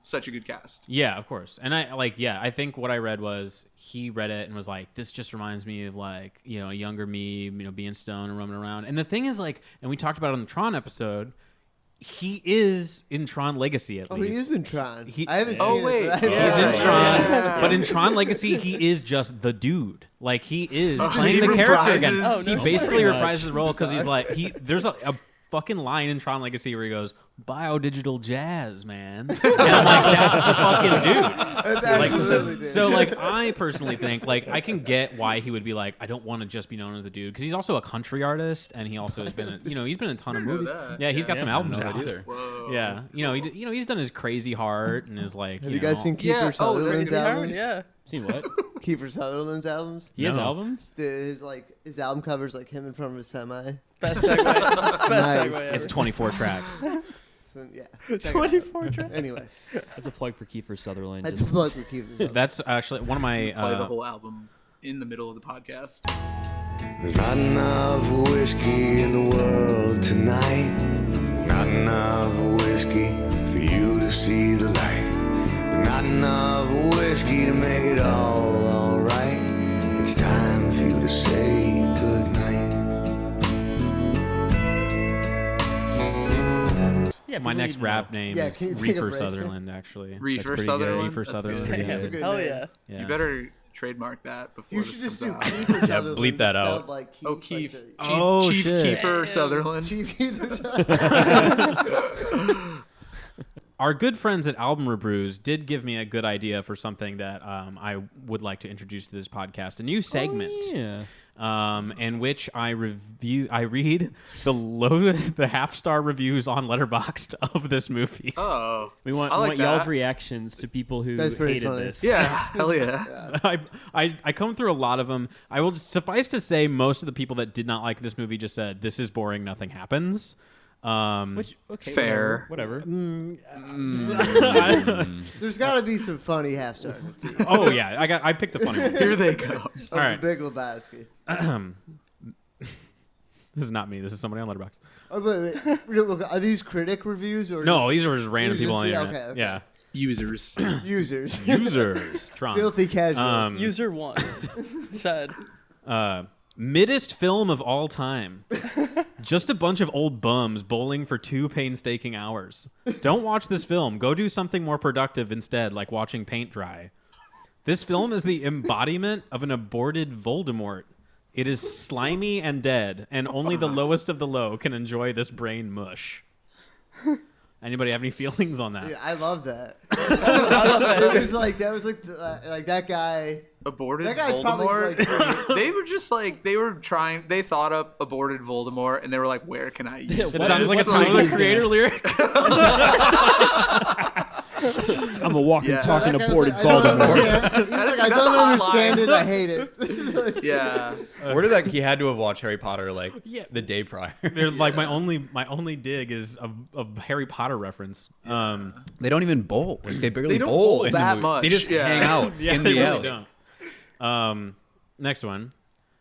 such a good cast. Yeah, of course. And I think what I read was he read it and was like, this just reminds me of like, you know, a younger me, you know, being stoned and roaming around. And the thing is like, and we talked about it on the Tron episode, he is in Tron Legacy at least. He is in Tron. He- I haven't Oh, seen wait. it. But He's I in Tron, but in Tron Legacy, he is just the dude. Like he is playing he the character reprises- again. Oh, He no basically shit. reprises the role because he's like there's a fucking line in Tron Legacy where he goes, "Biodigital jazz, man," and I'm like, that's the fucking dude. That's absolutely dude. So like, I personally think like I can get why he would be like, I don't want to just be known as a dude because he's also a country artist and he also has been, he's been in a ton of I didn't know movies. that. Yeah, he's got some albums know out. that either. Whoa. Yeah, he's done his Crazy Heart and his like. Have you guys seen Kiefer Yeah, oh, Sutherland's Pretty hard, albums? yeah. Seen what? Kiefer Sutherland's albums. He has No. albums? His album covers like him in front of a semi. Best segue. Best Nice. segue ever. It's 24 tracks. So, yeah. check it out. 24 tracks. Anyway, That's a plug for Kiefer Sutherland. that's Just- a plug for Kiefer Sutherland. That's actually one of my. Play the whole album in the middle of the podcast. There's not enough whiskey in the world tonight. There's not enough whiskey for you to see the light. There's not enough whiskey to make it all alright. It's time for you to say goodnight. yeah, My people next need to rap know. name Yeah, is can you take a Reefer break? Sutherland. Actually, Reefer That's pretty Sutherland? Good. Reefer That's Sutherland's good. pretty That's a good. good Hell name. yeah. Yeah. You better trademark that before You this should just comes do out. Kiefer Sutherland. bleep that spelled out. Like Keith, Oh, like Keith. the- Chief, Oh, Chief shit. Kiefer Sutherland. Chief Kiefer Sutherland. Our good friends at Album Rebrews did give me a good idea for something that I would like to introduce to this podcast. A new segment. Yeah. In which I read the half-star reviews on Letterboxd of this movie. Oh. We want, I like y'all's that. reactions to people who That's pretty hated funny. this. Yeah, hell yeah. I come through a lot of them. I will suffice to say most of the people that did not like this movie just said, "This is boring, nothing happens." Which, okay, Fair. Whatever. There's got to be some funny half star. Oh yeah, I picked the funny one. Here they go. All right. Big Lebowski. This is not me. This is somebody on Letterboxd. Oh, wait. Are these critic reviews or No, just these are just random These people are on the just- internet. okay. Yeah. Users. users? Users. Tron. Filthy casuals. User 1 said, Middest film of all time. Just a bunch of old bums bowling for 2 painstaking hours. Don't watch this film. Go do something more productive instead, like watching paint dry. This film is the embodiment of an aborted Voldemort. It is slimy and dead, and only the lowest of the low can enjoy this brain mush. Anybody have any feelings on that? Yeah, I love that. I love that. It was like that was like that guy. Aborted That guy's probably Voldemort. like They were just like they thought up aborted Voldemort and they were like, where can I use It this? sounds like a It's like- Tyler the Creator lyric. I'm a walking, Yeah. talking That guy was aborted like, I don't Voldemort. understand- he's like, I That's a don't hot understand line. it. I hate it. Yeah. Where did he had to have watched Harry Potter like Yeah. the day prior. They're like my only dig is a Harry Potter reference. They don't even bowl. Like they barely They don't bowl bowl in the that movie. much, They just yeah. hang out Yeah, in they the really alley. don't. Next one.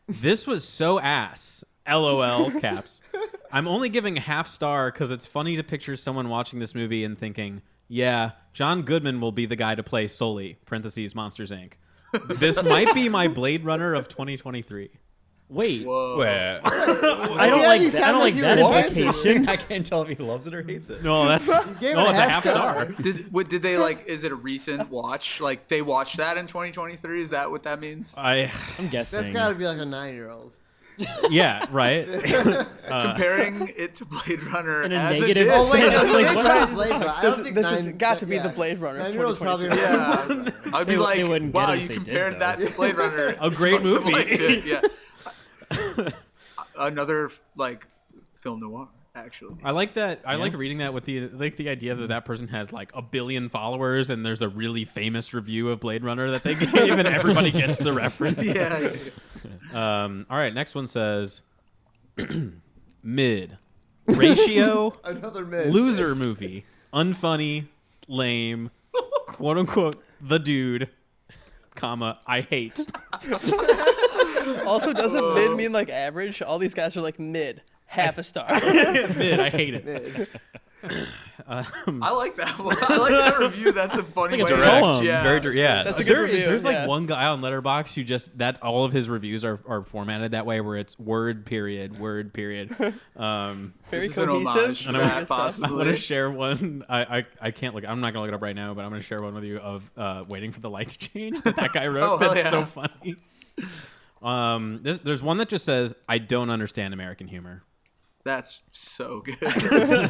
This was so ass. LOL caps. I'm only giving half star because it's funny to picture someone watching this movie and thinking, yeah, John Goodman will be the guy to play Sully, parentheses, Monsters, Inc. This might be my Blade Runner of 2023. Wait, Whoa. Where? I don't Yeah, like you that. I sound don't like like you that were watching implication. I can't tell if he loves it or hates it. No, that's gave it no, a it's a half half star. star. Did they like? Is it a recent watch? Like they watched that in 2023? Is that what that means? I'm I'm guessing. That's got to be like a 9-year-old. Yeah, right. Comparing it to Blade Runner In a as negative a Oh wait, sense. no, It's like, they what? tried Blade Runner. I don't think This has nine- got to be the yeah. Blade Runner of 9-year-olds probably 2023. remember Blade Runner. I'd be They wouldn't like, get wow, it if you they did, compared though. that to Blade Runner. A great Must have movie. liked it, yeah. Another like film noir, actually. I like that. I like reading that with the idea that that person has like 1 billion followers and there's a really famous review of Blade Runner that they gave and everybody gets the reference. Yeah. All right, next one says mid ratio Another mid. loser movie, unfunny, lame, quote unquote the dude, comma I hate. Also, doesn't mid mean like average? All these guys are like mid, half a star. Mid, I hate it. Mid. I like that one. I like that review. That's a funny like a way direct, to yeah. Yeah. That's a good review. There's like yeah. one guy on Letterboxd who just that all of his reviews are formatted that way where it's word period. Very This is an homage cohesive. to And very that, good stuff. I'm possibly. gonna share one. I can't look. I'm not gonna look it up right now, but I'm gonna share one with you of waiting for the light to change that guy wrote. Oh, hell That's yeah. so funny. There's one that just says I don't understand American humor. That's so good.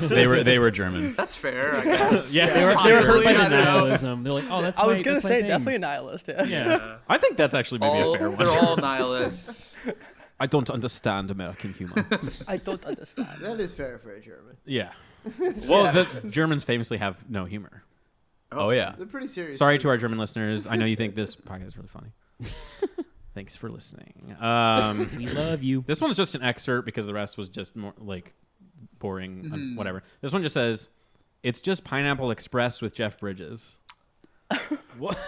They were German. That's fair, I guess. Yeah, They were Possibly, hurt by I the don't know. nihilism. They're like, oh, that's. I was my- gonna that's my say thing. definitely a nihilist. Yeah. Yeah. I think that's actually maybe a fair one. They're all nihilists. I don't understand American humor. I don't understand. That is fair for a German. Yeah. Well, the Germans famously have no humor. Oh yeah. They're pretty serious. Sorry to our German listeners. I know you think this podcast is really funny. Thanks for listening. We love you. This one's just an excerpt because the rest was just more like boring, whatever. This one just says, "It's just Pineapple Express with Jeff Bridges."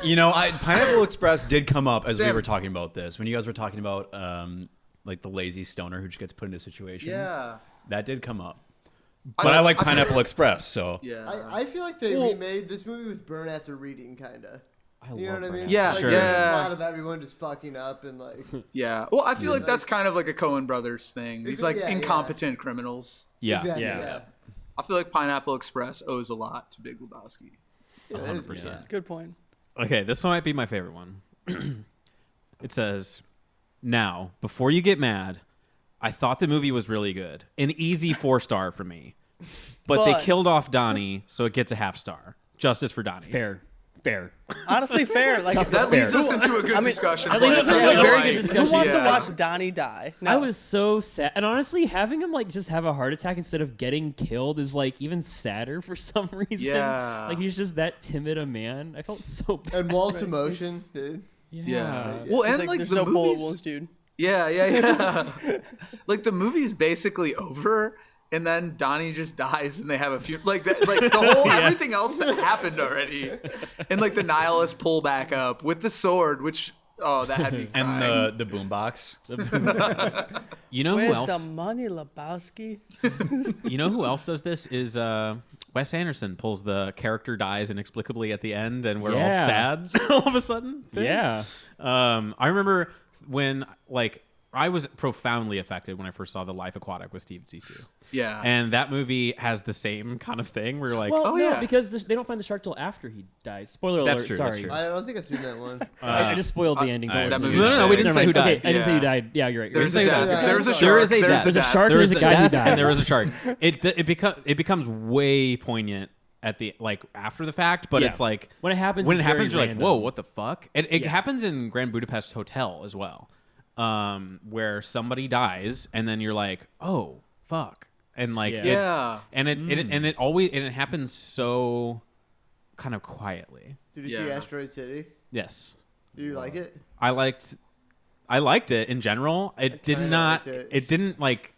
You know, Pineapple Express did come up as we Sam. were talking about this when you guys were talking about like the lazy stoner who just gets put into situations. Yeah. That did come up. But I like Pineapple Express, so Yeah. I feel like they remade this movie with burn after reading, kind of. You know what I mean? Yeah, like, sure. there's Yeah. A lot of everyone just fucking up and like. Yeah. Well, I feel like that's kind of like a Coen Brothers thing. These like Yeah, incompetent criminals. Yeah. Exactly, Yeah. yeah. I feel like Pineapple Express owes a lot to Big Lebowski. Yeah, that is 100%. Good point. Okay, this one might be my favorite one. It says, "Now, before you get mad, I thought the movie was really good. An easy 4-star for me. But they But- killed off Donnie, so it gets a half star. Justice for Donnie." Fair. Honestly, fair. Like That leads us into a good I mean, discussion. that leads us into a very good discussion. who wants to Yeah. watch Donnie die? No. I was so sad, and honestly, having him like just have a heart attack instead of getting killed is like even sadder for some reason. Yeah. Like he's just that timid a man. I felt so bad. And Walt's emotion, dude. Yeah. Well, It's and like there's the no bullet movies. wounds, dude. Yeah. Like the movie's basically over, and then Donnie just dies, and they have a few like that, like the whole everything else that happened already, and like the nihilists pull back up with the sword, which that had me and crying. the boombox. You know who Where's else? the money, Lebowski? You know who else does this? Is Wes Anderson pulls the character dies inexplicably at the end, and we're all sad all of a sudden. thing. Yeah. I remember when I was profoundly affected when I first saw The Life Aquatic with Steve Zissou. Yeah. And that movie has the same kind of thing where you're like, Well, Oh, no, yeah. because they don't find the shark till after he dies. Spoiler That's alert. true, that's Sorry. true. I don't think I've seen that one. I just spoiled the ending. alright. Don't That listen movie's to it. No, we didn't Never say who mind. died. Okay, I didn't say Yeah. who died. Yeah, you're right. There's You're a right. death. Yeah, There's a there shark. is a death. There's a shark. There's There's a guy who dies. and there is a shark. It becomes way poignant at the after the fact, but Yeah. it's like When it happens, when it it's happens, very you're like, random. whoa, what the fuck? It Yeah. happens in Grand Budapest Hotel as well, where somebody dies and then you're like, oh fuck, and like Yeah. Yeah. it happens so kind of quietly. Did you see Yeah. Asteroid City? Yes. Do you like it? I liked it in general. It did kinda not. liked it. It didn't like.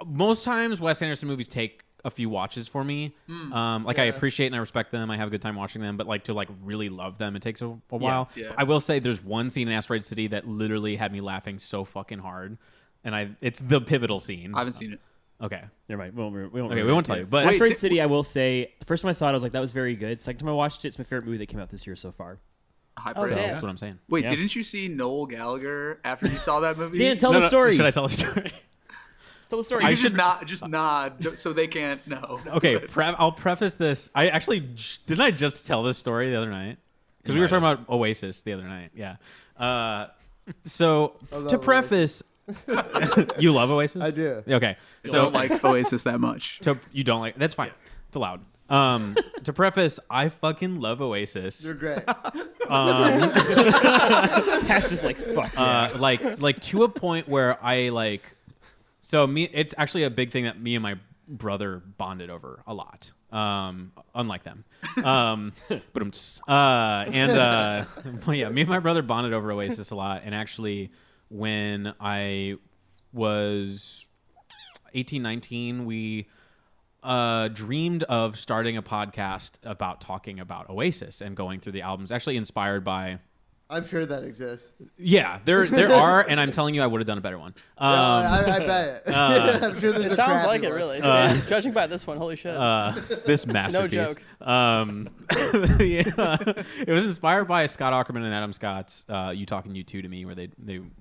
Most times, Wes Anderson movies take a few watches for me. I appreciate and I respect them. I have a good time watching them, but to really love them, it takes a while. Yeah. I will say, there's one scene in Asteroid City that literally had me laughing so fucking hard, and it's the pivotal scene. I haven't seen it. Okay. Never mind. We Okay, we won't tell you. But Asteroid did- City, I will say, the first time I saw it, I was like, that was very good. Second time I watched it, it's my favorite movie that came out this year so far. High Oh, praise. damn. that's what I'm saying. Wait, Yeah. didn't you see Noel Gallagher after you saw that movie? Dan, tell No, the no, story. Should I tell the story? Tell the story. You just nod so they can't know. Okay, I'll preface this. I actually didn't I just tell this story the other night because we were talking about Oasis the other night. Yeah. So to love preface, You love Oasis? I do. Okay. So don't like Oasis that much. You don't like? That's fine. It's allowed. To preface, I fucking love Oasis. You're great. Pat's just like fuck. Yeah. Like to a point where I like. So it's actually a big thing that me and my brother bonded over a lot. Unlike them. But yeah, me and my brother bonded over Oasis a lot, and actually, when I was 18, 19, we dreamed of starting a podcast about talking about Oasis and going through the albums. Actually, inspired by. I'm sure that exists. Yeah, there are, and I'm telling you, I would have done a better one. I bet. I'm sure there's. It sounds like it, really. Judging by this one, holy shit. This masterpiece. No joke. Yeah, it was inspired by Scott Aukerman and Adam Scott's "You Talking You2 to Me," where they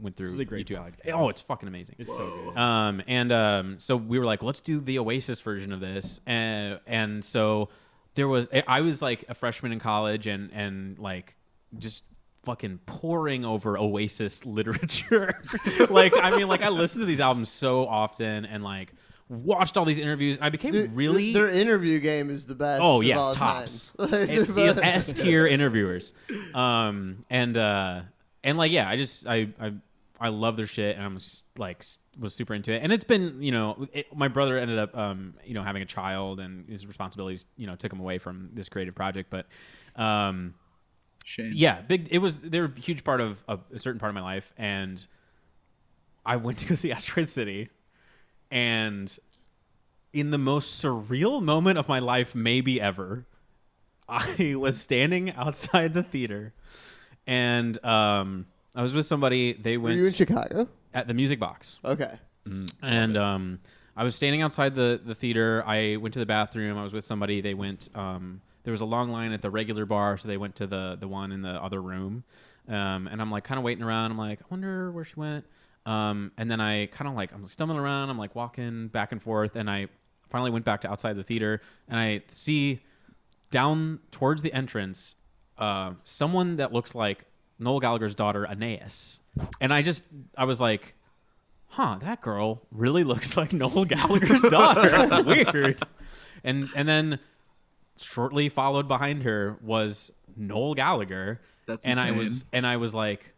went through. This is a great U2. podcast. Oh, it's fucking amazing. It's so good. So we were like, let's do the Oasis version of this, and so I was like a freshman in college, and like just fucking poring over Oasis literature. I listened to these albums so often and like watched all these interviews. I became their interview game is the best. Oh of yeah, all tops. time. S tier interviewers. I love their shit, and I'm like was super into it. And it's been, my brother ended up having a child, and his responsibilities took him away from this creative project, but Shame. yeah, they're a huge part of a certain part of my life, and I went to go see Asteroid City, and in the most surreal moment of my life maybe ever, I was standing outside the theater, and I was with somebody. They went. Were you in Chicago? At the Music Box. Okay. And I was standing outside the theater. I went to the bathroom. I was with somebody. They went. There was a long line at the regular bar, so they went to the one in the other room. And I'm like kind of waiting around. I'm like, I wonder where she went. And then I kind of like, I'm stumbling around. I'm like walking back and forth. And I finally went back to outside the theater. And I see down towards the entrance someone that looks like Noel Gallagher's daughter, Aeneas. And I was like, that girl really looks like Noel Gallagher's daughter. Weird. And then shortly followed behind her was Noel Gallagher. That's insane. I was like,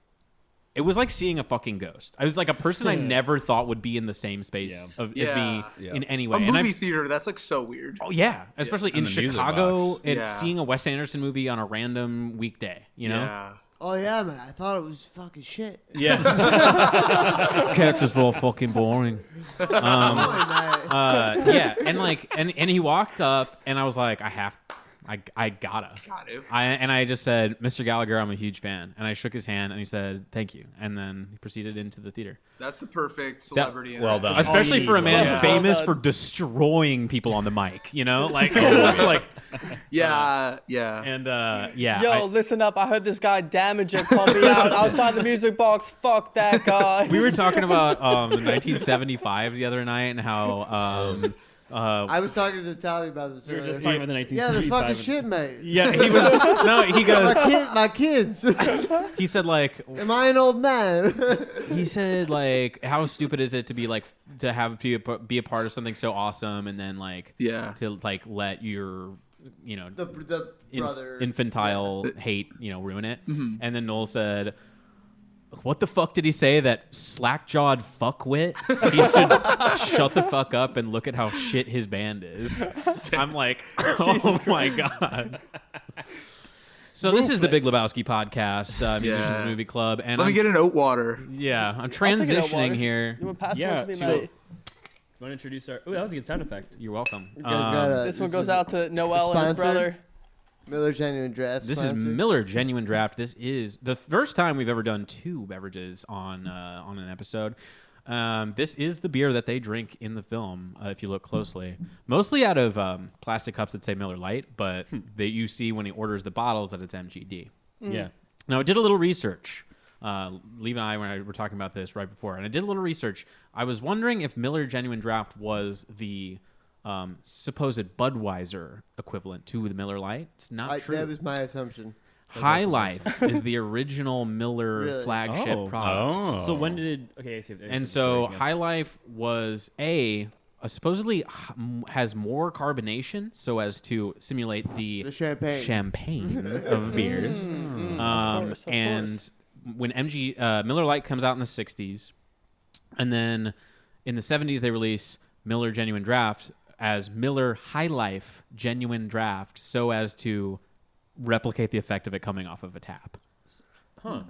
it was like seeing a fucking ghost. I was like a person I never thought would be in the same space as me in any way. A movie theater, that's like so weird. Oh yeah, especially in Chicago, and seeing a Wes Anderson movie on a random weekday. You know? Yeah. Oh yeah, man! I thought it was fucking shit. Yeah. Characters were all fucking boring. Yeah, and he walked up, and I was like, I gotta. And I just said, Mr. Gallagher, I'm a huge fan. And I shook his hand, and he said, thank you. And then he proceeded into the theater. That's the perfect celebrity. Well done. Especially for a man famous for destroying people on the mic, Yeah. And Yo, listen up. I heard this guy Damager call me out outside the Music Box. Fuck that guy. We were talking about 1975 the other night and how I was talking to Tommy about this. We were just talking about the 1975. Yeah, the fucking shit, mate. Yeah, he goes. My kids. He said like, am I an old man? He said like, how stupid is it to be like to have be a part of something so awesome, and then like to like let your the brother infantile hate ruin it. Mm-hmm. And then Noel said, what the fuck did he say? That slack-jawed fuckwit? He should shut the fuck up and look at how shit his band is. I'm like, oh my God. So this is the Big Lebowski podcast, Musicians Movie Club. And Let me get an oat water. Yeah, I'm transitioning here. You want to pass one to me, mate? You want to introduce our... Oh, that was a good sound effect. You're welcome. This one goes out to Noel and his brother. Miller Genuine Draft. This is Miller Genuine Draft. This is the first time we've ever done two beverages on an episode. This is the beer that they drink in the film, if you look closely. Mostly out of plastic cups that say Miller Lite, but that you see when he orders the bottles that it's MGD. Yeah. Now, I did a little research. Levi and I were talking about this right before, and I did a little research. I was wondering if Miller Genuine Draft was the supposed Budweiser equivalent to the Miller Lite. It's not true. That was my assumption. High Life is the original Miller flagship product. So when did I see that. And so High Life was supposedly has more carbonation so as to simulate the champagne of beers. Of course. When Miller Lite comes out in the 60s, and then in the 70s they release Miller Genuine Draft as Miller High Life Genuine Draft so as to replicate the effect of it coming off of a tap.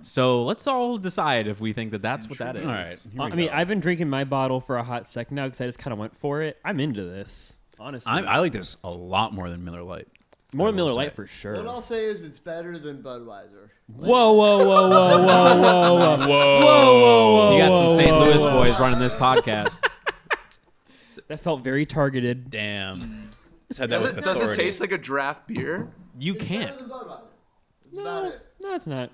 So let's all decide if we think that that's what that is. All right. I mean, I've been drinking my bottle for a hot second now because I just kind of went for it. I'm into this, honestly. I like this a lot more than Miller Lite. More than Miller Lite for sure. What I'll say is it's better than Budweiser. Whoa. You got some St. Louis boys running this podcast. That felt very targeted. Damn. Said that with Does it authority. taste like a draft beer? You can't. Better than Budweiser. That's about it. No, it's not.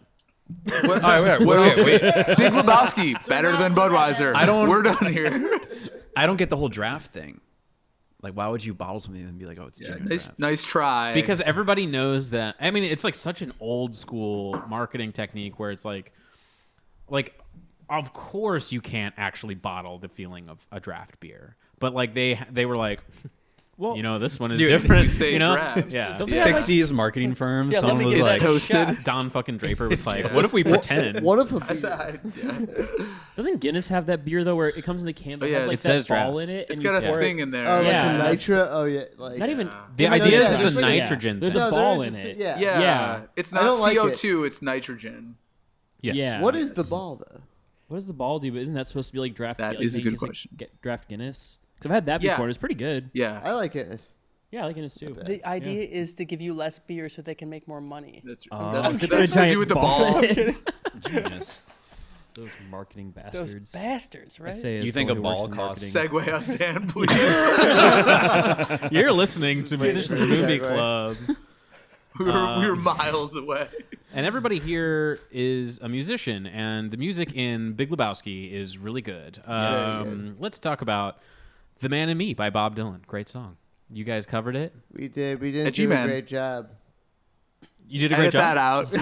What, All right, what else? wait. Big Lebowski, better than Budweiser. We're done here. I don't get the whole draft thing. Like, why would you bottle something and be like, oh, it's genuine draft? Nice try. Because everybody knows that. I mean, it's like such an old school marketing technique where it's like, of course you can't actually bottle the feeling of a draft beer, but like they were like, well, you know, this one is different. You say draft. Yeah. 60s marketing firm. Yeah, Someone let me was get like, that toasted. Don fucking Draper was like, what if we pretend? One of them. Doesn't Guinness have that beer though, where it comes in the can but yeah, has like it says that ball draft. in it? It's and got you a pour thing it? in there. Oh, like Yeah, the that's- nitro. Oh yeah, like Not even. The no, idea yeah, is it's a there's nitrogen There's thing. a No, ball there in is- it. yeah. Yeah. It's I not don't like it. CO2, it's nitrogen. Yes. Yeah. What is the ball though? What does the ball do? But isn't that supposed to be like draft? That like, is a make good it taste question. Like, draft Guinness. Because I've had that Yeah. before. And it's pretty good. Yeah. I like Guinness. Yeah, I like Guinness too. The idea is to give you less beer so they can make more money. That's they that's put a what they giant do with the ball ball. in it. genius. Those marketing Those bastards. bastards, I right? say as You think someone a who works ball in costs- marketing. Segue us, Dan, please. You're listening to Musicians Movie Right. Club. we were miles away. And everybody here is a musician, and the music in Big Lebowski is really good. Let's talk about The Man in Me by Bob Dylan. Great song. You guys covered it? We did. We didn't Edgy do man. a great job. You did a great Edit job. that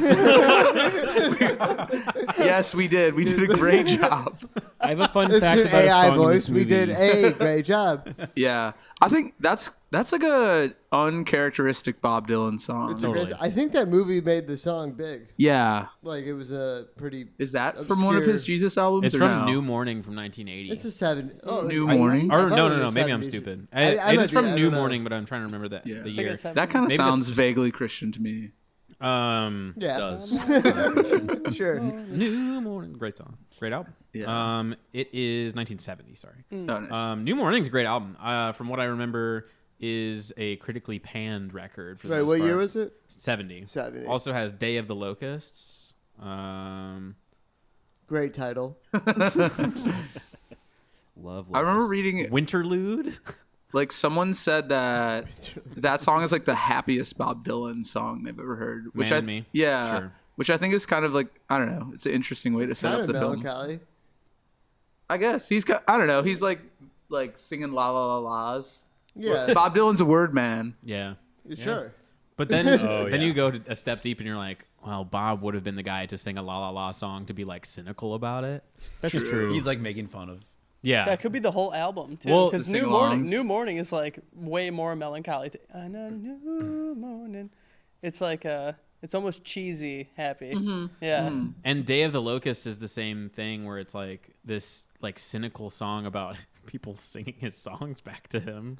out. Yes, we did. We did a great job. I have a fun It's fact an about a AI song in voice. this movie. We did a great job. Yeah. I think that's like a uncharacteristic Bob Dylan song. It's a great, I think that movie made the song big. Yeah. Like it was a pretty. Is that from one of his obscure- Jesus albums? It's or from no? New Morning from 1980. It's a 7. Oh, New I- Morning? I Or thought no, it was Maybe I'm 70s. stupid. I It might is be, from I New don't know. Morning, but I'm trying to remember the Yeah. year. it's That kind of Maybe sounds that's- vaguely Christian to me. Yeah. Does. Sure. New Morning, great song, great album. Yeah. It is 1970. Sorry. Oh, nice. New Morning's a great album. From what I remember, is a critically panned record. For the Wait, most what part. year was it? 70. 70. Also has Day of the Locusts. Great title. Love. I remember Locust. reading Winterlude. like someone said that song is like the happiest Bob Dylan song they've ever heard. Which Man in Me. Yeah. Sure. Which I think is kind of like, I don't know. It's an interesting way to set Kind up of the film. melancholy. I guess he's got. I don't know. He's like singing la la la la's. Yeah. Bob Dylan's a word man. Yeah. Sure. But then, Oh, then yeah. you go a step deep, and you're like, well, Bob would have been the guy to sing a La La La song to be like cynical about it. That's true. He's like making fun of. Yeah. That could be the whole album too. Well, Because the New sing-alongs. Morning is like way more melancholy. On a new morning, it's like it's almost cheesy, happy. Yeah. And Day of the Locust is the same thing, where it's like this like cynical song about people singing his songs back to him.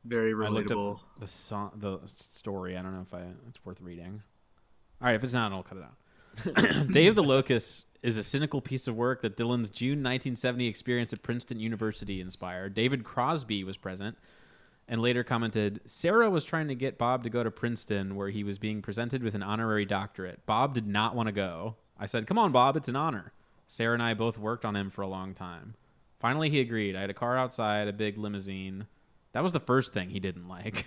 Very I looked relatable. up the story. I don't know if it's worth reading. All right, if it's not, I'll cut it out. Day of the Locusts is a cynical piece of work that Dylan's June 1970 experience at Princeton University inspired. David Crosby was present and later commented, Sarah was trying to get Bob to go to Princeton, where he was being presented with an honorary doctorate. Bob did not want to go. I said, come on, Bob, it's an honor. Sarah and I both worked on him for a long time. Finally, he agreed. I had a car outside, a big limousine. That was the first thing he didn't like.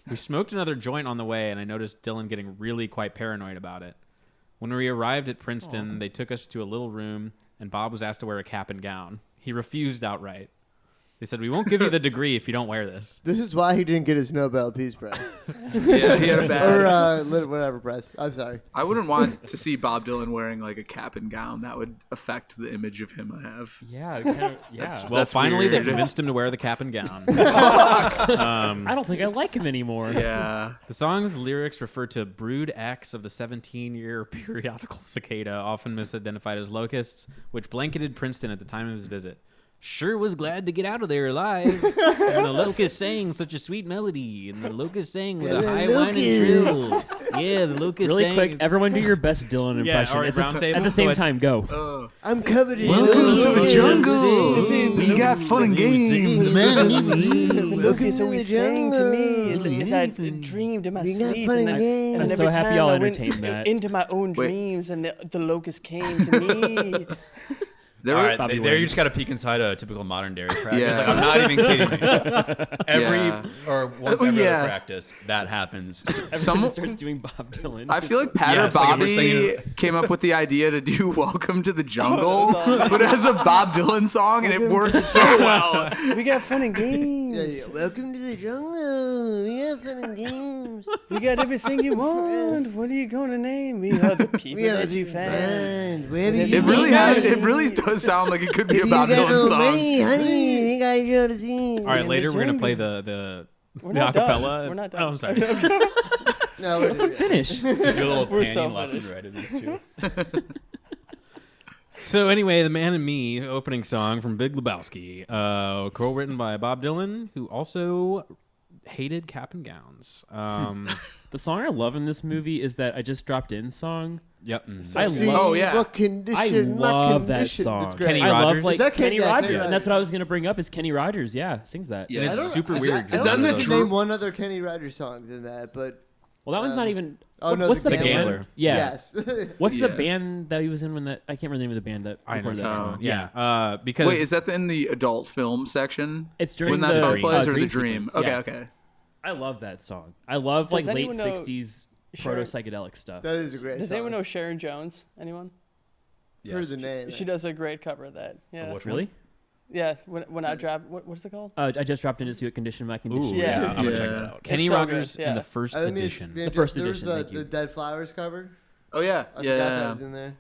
We smoked another joint on the way, and I noticed Dylan getting really quite paranoid about it. When we arrived at Princeton, they took us to a little room, and Bob was asked to wear a cap and gown. He refused outright. They said, we won't give you the degree if you don't wear this. This is why he didn't get his Nobel Peace Prize. Yeah, he had a bad. Or whatever prize. I'm sorry. I wouldn't want to see Bob Dylan wearing like a cap and gown. That would affect the image of him I have. Yeah, kind of, yeah. Well, finally they convinced him to wear the cap and gown. I don't think I like him anymore. Yeah. The song's lyrics refer to brood X of the 17-year periodical cicada, often misidentified as locusts, which blanketed Princeton at the time of his visit. Sure was glad to get out of there alive. And the locust sang such a sweet melody. And the locust sang with a high whining trill. Yeah, the locust Really sang. quick, everyone do your best Dylan impression. all right, round table. At the same time, go. I'm covered in Welcome to the jungle. We got fun and games. Lucas always sang to me as I dreamed in my sleep. And I'm so every happy time y'all I went entertained that. into my own dreams, and the locust came to me. All right, Bobby there you wins. just got to peek inside a typical modern dairy practice. Yeah. Like, I'm not even kidding you. Once every yeah. other practice, that happens. Everyone starts doing Bob Dylan. I feel like Pat Yes, or like if we're Bobby singing- came up with the idea to do "Welcome to the Jungle," but as a Bob Dylan song, and it works so well. We got fun and games. Yeah. Welcome to the jungle. We have fun and games. We got everything you want. What are you gonna name? We are the people We are that you found. Wherever It you really does sound like it could be If a you Bob got Dylan no song. money, honey, we got you to sing. All right, in later the we're going to play jungle. the not done. acapella. We're not done. Oh, I'm sorry. No, we're doing it. Finish. Do a little We're panning so left and finished. right of these two. So anyway, The Man and Me opening song from Big Lebowski, co-written by Bob Dylan, who also hated cap and gowns. The song I love in this movie is that I Just Dropped In song. Yep. I See love. Oh, yeah. what I condition, my love that condition. song. It's great. Kenny I Rogers? love like Is that Kenny Kenny- yeah, Rogers, Kenny and that's Rogers. what I was gonna bring up is Kenny Rogers. Yeah, sings that. Yeah. And I it's don't- super is weird. that- is I that don't in the know if Drew- name one other Kenny Rogers song than that, but Well, that one's not even. oh no, what's the Gambler. band? Yeah. Yes. What's the Yeah. band that he was in when that? I can't remember the name of the band that I know. recorded that song. Yeah. Because Wait, is that in the adult film section? It's during when that the song plays, or the dream dream? sequence, Okay, yeah. okay. I love that song. I love like Does late anyone know '60s proto Sharon- psychedelic stuff. That is a great Does song. anyone know Sharon Jones? Anyone? Heard the name. She does a great cover of that. Yeah. Which Really? Yeah. When I drop, what's it called? I just dropped in to see what condition my condition. Ooh, is. yeah, I'm gonna check Yeah. that out. Kenny It's so Rogers good, in yeah. the first I mean, edition. The first there edition, was thank you. the Dead Flowers cover. Oh yeah, I yeah. forgot that was in there.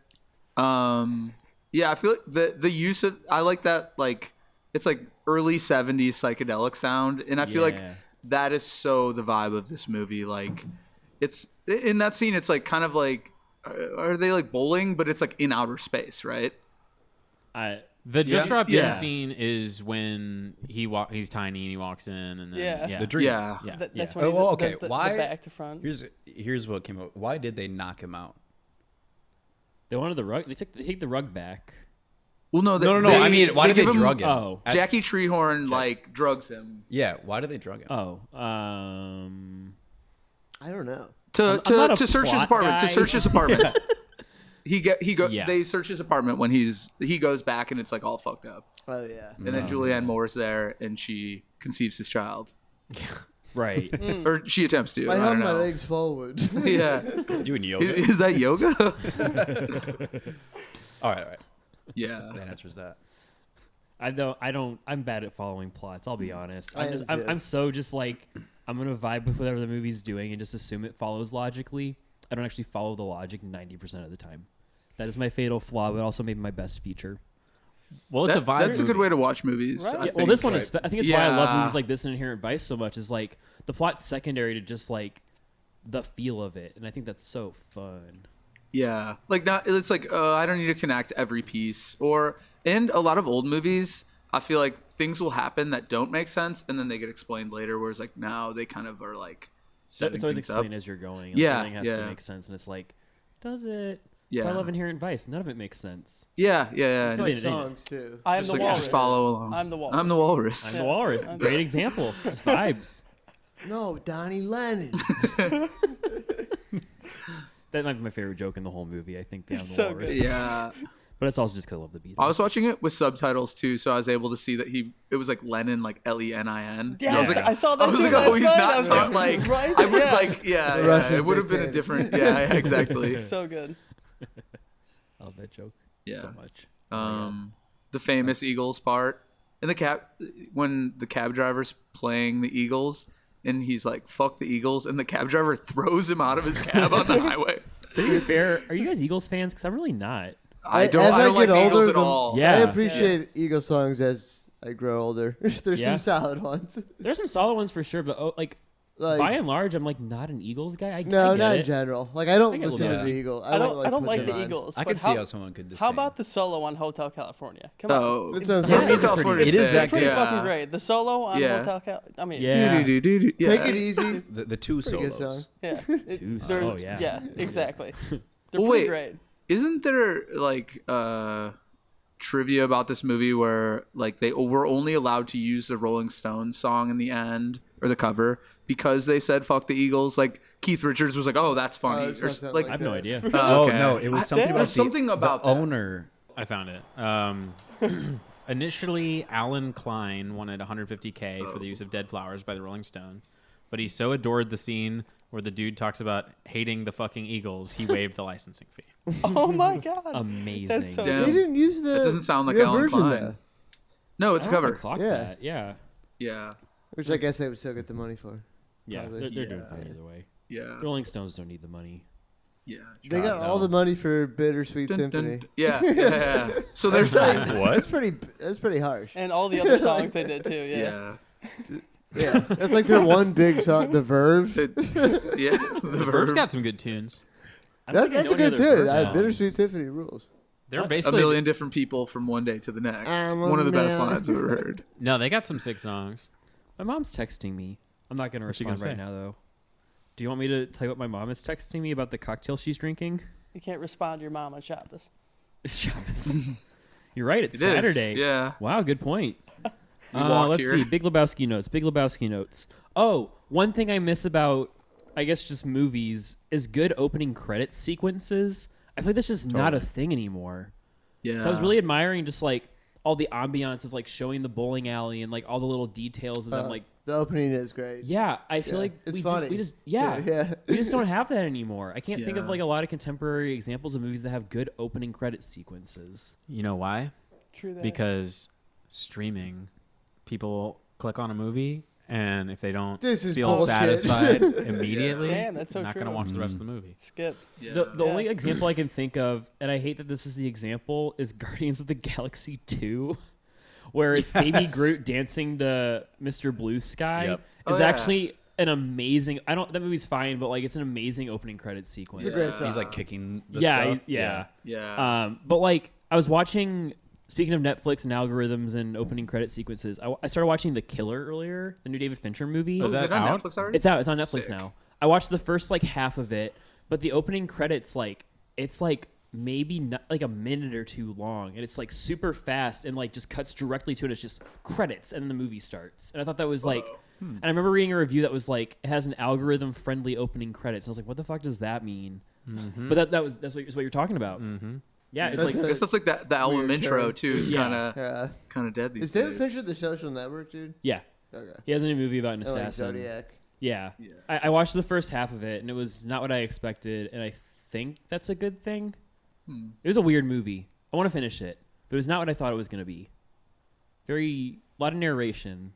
Yeah, I feel like the use of I like that, like it's like early 70s psychedelic sound, and I feel like Yeah. that is so the vibe of this movie. Like it's in that scene, it's like kind of like are they like bowling, but it's like in outer space, right? The just dropped in Yeah. scene is when he's tiny and he walks in and then Yeah. The dream. Yeah. Yeah. That's Yeah. when he Oh, okay. does the Why- back to front. Here's what came up. Why did they knock him out? They wanted the rug. They take the rug back. Well, no, No. I mean, why did they give him- drug him? Oh. Jackie Treehorn like drugs him Yeah. Why did they drug him? Oh. I don't know. to I'm not a to search his plot apartment. To guy. search his apartment. Yeah. They search his apartment when he goes back and it's like all fucked up. Oh yeah. And then Julianne Moore's there and she conceives his child, Right. or she attempts to. I I held don't my know. legs forward. Yeah, Doing yoga. is that yoga? All right. Yeah. That answers that. I'm bad at following plots. I'll be honest. I am too. I'm so just like I'm gonna vibe with whatever the movie's doing and just assume it follows logically. I don't actually follow the logic 90% of the time. That is my fatal flaw, but also maybe my best feature. Well, it's a vibe. That's a good movie. way to watch movies. Right. I Yeah, Well, think. this one is. I think it's why I love Yeah. movies like this and Inherent Vice so much. Is like the plot's secondary to just like the feel of it, and I think that's so fun. Yeah, like not. It's like I don't need to connect every piece. And a lot of old movies, I feel like things will happen that don't make sense, and then they get explained later. Whereas like now they kind of are like setting It's always things explained up. as you're going. Like, Yeah, everything has to yeah. make sense, and it's like, does it? Yeah. So I love Inherent Vice. None of it makes sense. Yeah. It's like It- songs too. I am Just the like walrus. just follow along. I'm the walrus. I'm the walrus. I'm the Walrus. Great example. It's vibes. No, Donnie Lennon. That might be my favorite joke in the whole movie. I think the I'm the so Walrus. good. Yeah. But it's also just because I love the Beatles. I was watching it with subtitles too, so I was able to see that it was like Lenin, like Lenin. Yes, I was like, I saw that I was too like, last oh, he's night. I not was talking like, like, right? I would Yeah. like, yeah, The yeah, Russian it would have been a dictator. different, yeah, exactly. So good. I love that joke Yeah. so much. The famous Eagles part in the cab when the cab driver's playing the Eagles and he's like, "Fuck the Eagles," and the cab driver throws him out of his cab on the highway. To be fair, are you guys Eagles fans? Because I'm really not. I don't like the Eagles at all. Yeah. I appreciate Eagles songs as I grow older. There's some solid ones. There's some solid ones for sure, but like by and large, I'm like not an Eagles guy. I not it. in general. Like I don't get listen to the Eagles. I don't like the Eagles. I but could see how someone could. How about the solo on Hotel California? Come Oh, on. That's what I'm saying. Hotel California. It is that Pretty good. fucking great. The solo on Hotel California. I mean, Yeah. Take it easy. The two Pretty good solos. song. yeah. Oh yeah. Yeah, exactly. They're Well, pretty wait. great. Isn't there like trivia about this movie where like they were only allowed to use the Rolling Stones song in the end or the cover because they said "fuck the Eagles"? Like Keith Richards was like, "Oh, that's funny." it's Or, not something like, I have no idea. Oh okay. no, it was something there about was something about the that. owner. I found it. Initially, Alan Klein wanted $150K for the use of "Dead Flowers" by the Rolling Stones, but he so adored the scene where the dude talks about hating the fucking Eagles, he waived the licensing fee. Oh my god. Amazing. That's so Damn. They didn't use the. That doesn't sound like real Alan version, Klein. though, No, it's a I don't know cover. if I clocked Yeah. that. Yeah. Yeah, which I guess they would still get the money for. Yeah. Probably. They're doing fine either way. yeah, The Rolling Stones don't need the money. yeah. They got all the money for Bittersweet Dun, dun, Symphony. dun. Yeah. So there's Like, that. What? That's pretty harsh. And all the other songs they did too. Yeah. Yeah. Yeah, that's like their one big song, The Verve. Yeah. The Verve's verb. got some good tunes. That's a good tune. Bittersweet Symphony rules. They're A basically million different people from one day to the next. I'm a One of the best man. lines I've ever heard. No, they got some sick songs. My mom's texting me. I'm not going to What's she respond gonna right say? now, though. Do you want me to tell you what my mom is texting me about the cocktail she's drinking? You can't respond to your mom on Shabbos. It's Shabbos. You're right. It's It is, Saturday. yeah. Wow, good point. walked Let's here. see. Big Lebowski notes. Big Lebowski notes. Oh, one thing I miss about, I guess, just movies is good opening credits sequences. I feel like that's just not a thing anymore. Yeah. So I was really admiring just like all the ambiance of like showing the bowling alley and like all the little details of them like The opening is great. yeah, I feel Yeah, like it's we funny. we just yeah, too, yeah. we just don't have that anymore. I can't think of Yeah. like a lot of contemporary examples of movies that have good opening credit sequences. You know why? True that. Because streaming, people click on a movie, and if they don't This is feel bullshit. satisfied immediately, Damn, that's so not going to true. watch the rest of the movie. Skip. Yeah. The only example I can think of, and I hate that this is the example, is Guardians of the Galaxy 2, where it's Baby Groot dancing to Mr. Blue Sky. Yep. Is Oh, yeah. actually an amazing. That movie's fine, but like it's an amazing opening credit sequence. It's a great song. He's like kicking the Yeah, stuff. yeah. Yeah. But like I was watching. Speaking of Netflix and algorithms and opening credit sequences, I started watching The Killer earlier, the new David Fincher movie. Oh, is that it on out? Netflix already? It's out. It's on Netflix Sick. now. I watched the first like half of it, but the opening credits it's like maybe not like a minute or two long, and it's like super fast and like just cuts directly to it. It's just credits, and then the movie starts. And I thought that was like, and I remember reading a review that was like it has an algorithm friendly opening credits. And I was like, what the fuck does that mean? But that's what you're talking about. Yeah, it's That's like I guess that's like the album Weird intro term. too. Is Yeah. kind of dead these Is days. David Fincher the Social Network, dude? yeah. Okay. He has a new movie about an I like assassin. Zodiac. Yeah. Yeah. I watched the first half of it, and it was not what I expected, and I think that's a good thing. It was a weird movie. I want to finish it, but it was not what I thought it was going to be. A lot of narration.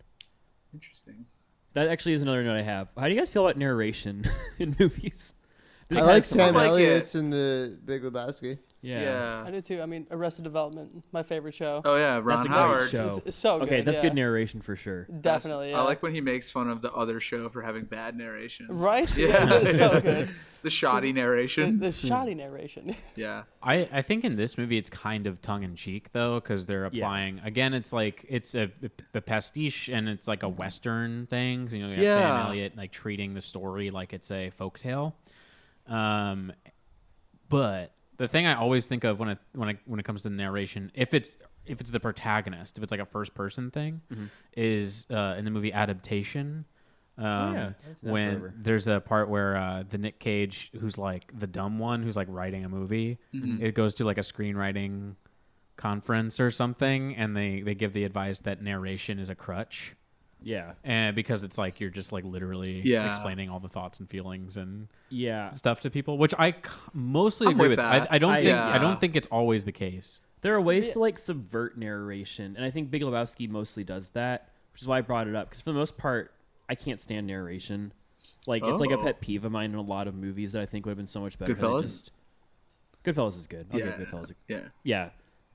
Interesting. That actually is another note I have. How do you guys feel about narration in movies? This I like has some- Sam I like Elliott's in the Big Lebowski. Yeah. I did too. I mean, Arrested Development, my favorite show. Oh yeah, Ron That's a great Howard. show. It's so good. Okay, that's yeah. good narration for sure. Definitely. Yeah. I like when he makes fun of the other show for having bad narration. Right? Yeah. It's so good. The shoddy narration. The shoddy narration. Yeah. I think in this movie it's kind of tongue in cheek though, because they're applying again. It's like it's a pastiche and it's like a Western thing. So, you know, you got Sam Yeah. Elliott like treating the story like it's a folktale. But the thing I always think of when it comes to narration, if it's the protagonist, if it's like a first person thing, is in the movie Adaptation. Yeah, I've seen that When forever. there's a part where the Nick Cage, who's like the dumb one, who's like writing a movie, it goes to like a screenwriting conference or something, and they give the advice that narration is a crutch, Yeah. and because it's like you're just like literally Yeah. explaining all the thoughts and feelings and Yeah. stuff to people, which I mostly I'm agree with with. that. I don't think Yeah. I don't think it's always the case. There are ways to like subvert narration, and I think Big Lebowski mostly does that, which is why I brought it up. Because for the most part, I can't stand narration. Like it's like a pet peeve of mine in a lot of movies that I think would have been so much better. Goodfellas. Goodfellas is good. I'll give Yeah. Goodfellas. Yeah.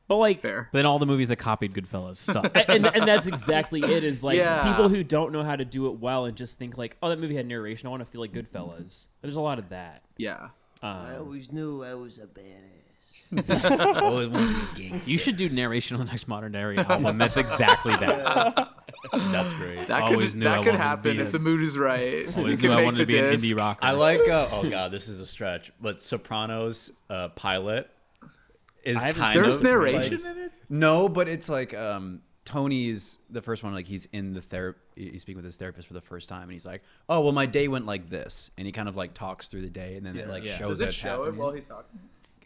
But like, Fair. Then all the movies that copied Goodfellas suck. and that's exactly it. Is like Yeah. people who don't know how to do it well and just think like, oh, that movie had narration. I want to feel like Goodfellas. There's a lot of that. Yeah. I always knew I was a badass. You should do narration on the next Modern Dairy album. That's exactly that. That's great. That Always could knew I that wanted could to happen be if the mood is right. Always You knew can I make wanted the to be an disc. indie rocker. I like. Oh god, this is a stretch. But Sopranos pilot is kind There's of narration like, in it. No, but it's like Tony's the first one. Like he's in the he's speaking with his therapist for the first time, and he's like, "Oh, well, my day went like this," and he kind of like talks through the day, and then it like shows Does that it it's show it happening. while he's talking?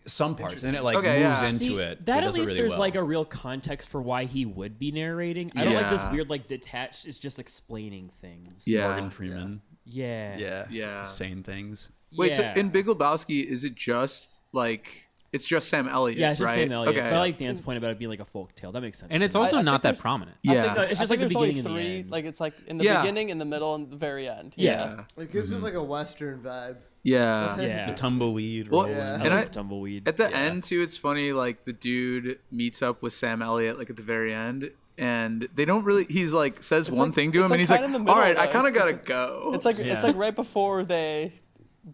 Some parts, and it like Okay, moves yeah. into See, it. that It at does it least really there's well. like a real context for why he would be narrating. I don't like this Yeah. weird like detached. It's just explaining things. Yeah. Morgan Freeman. Yeah. Yeah. Saying things. Wait, so Yeah. in Big Lebowski, is it just like it's just Sam Elliott? Yeah, it's just right? Sam Elliott. Okay. But I like Dan's point about it being like a folk tale. That makes sense. And to it's me. also I not think that prominent. Yeah. I think, It's just I like think the there's only beginning and the three. end. Like it's like in the Yeah. beginning, in the middle, and the very end. Yeah. It gives it like a Western vibe. Yeah. Yeah. The tumbleweed. Well, rolling. I and like tumbleweed. At the end too, it's funny. Like the dude meets up with Sam Elliott like at the very end, and they don't really. He's like says one like- thing to it's him, like and he's like, kinda in the "All middle, right, I though. kind of gotta go." It's like Yeah. it's like right before they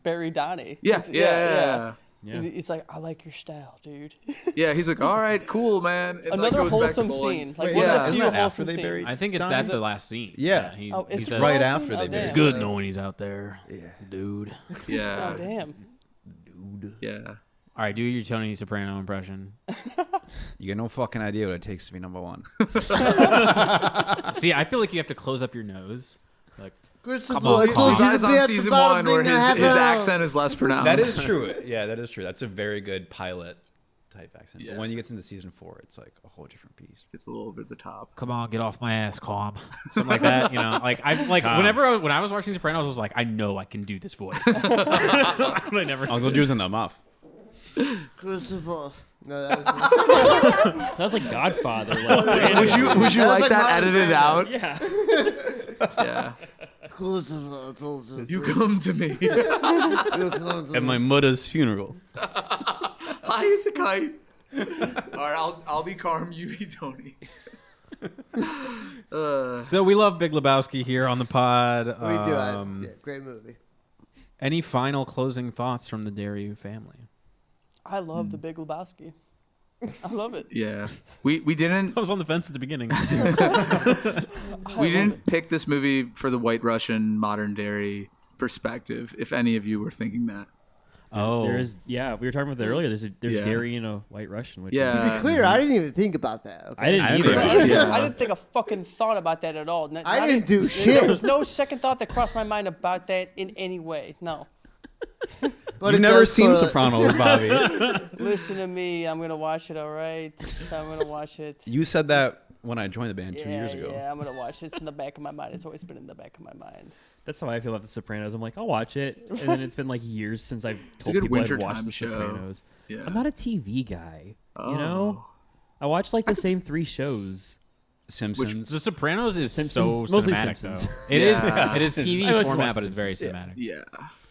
bury Donnie. yeah, It's- yeah. Yeah. He's like, I like your style, dude. Yeah, he's like, "All right, cool, man." And, like, Another goes back to wholesome bowling. scene. Like Wait, one yeah. of the Isn't few that after wholesome they scenes. buried- I think Donnie? that's the last scene. Yeah. he, Oh, he it's says, right wholesome? after they Oh, buried it's damn. good knowing he's out there, dude. Yeah, Oh damn. yeah. All right, do your Tony Soprano impression. You got no fucking idea what it takes to be number one. See, I feel like you have to close up your nose. Like, Christopher, Come on, I come told on. you Guys to be on at the season bottom one where thing I have his a- accent is less pronounced. That is true. Yeah, that is true. That's a very good pilot type accent. Yeah. But when you get into season 4, it's like a whole different piece. It's a little over the top. come on, get off my ass, calm. Something like that, you know. Like I like when I was watching Sopranos, I was like, I know I can do this voice. I never. I'll go do in the muff. Christopher. No, that was That was like Godfather. Like, Would you That was like like that my edited impression. out? yeah. Yeah. Christopher. I told you. You come to me. You come to At my mother's funeral. High as a kite. All right, I'll be Carm. You be Tony. So we love Big Lebowski here on the pod. We do. Yeah, great movie. Any final closing thoughts from the Dairy family? I love the Big Lebowski. I love it. Yeah. We didn't I was on the fence at the beginning. we didn't pick this movie for the White Russian modern dairy perspective. If any of you were thinking that. Oh, There is, we were talking about that earlier. There's Yeah. dairy in a White Russian, which Yeah. is, To be clear, I didn't even think about that. Okay? I didn't I either. didn't I didn't, Yeah. I didn't think a fucking thought about that at all. I didn't do shit. There was no second thought that crossed my mind about that in any way. No. But You've it never does seen put- Sopranos, Bobby. Listen to me. I'm gonna watch it. All right. I'm gonna watch it. You said that when I joined the band 2 years ago. Yeah, I'm gonna watch it. It's in the back of my mind. It's always been in the back of my mind. That's how I feel about The Sopranos. I'm like, I'll watch it, and then it's been like years since I've a told good people I'd wintertime watched The show. Sopranos. Yeah. I'm not a TV guy, Oh. you know. I watch like the same 3 shows. Simpsons. The Sopranos is Simpsons, so mostly cinematic, Simpsons. though. It is. Yeah. It is TV I always format, watch but it's very Simpsons. cinematic. Yeah.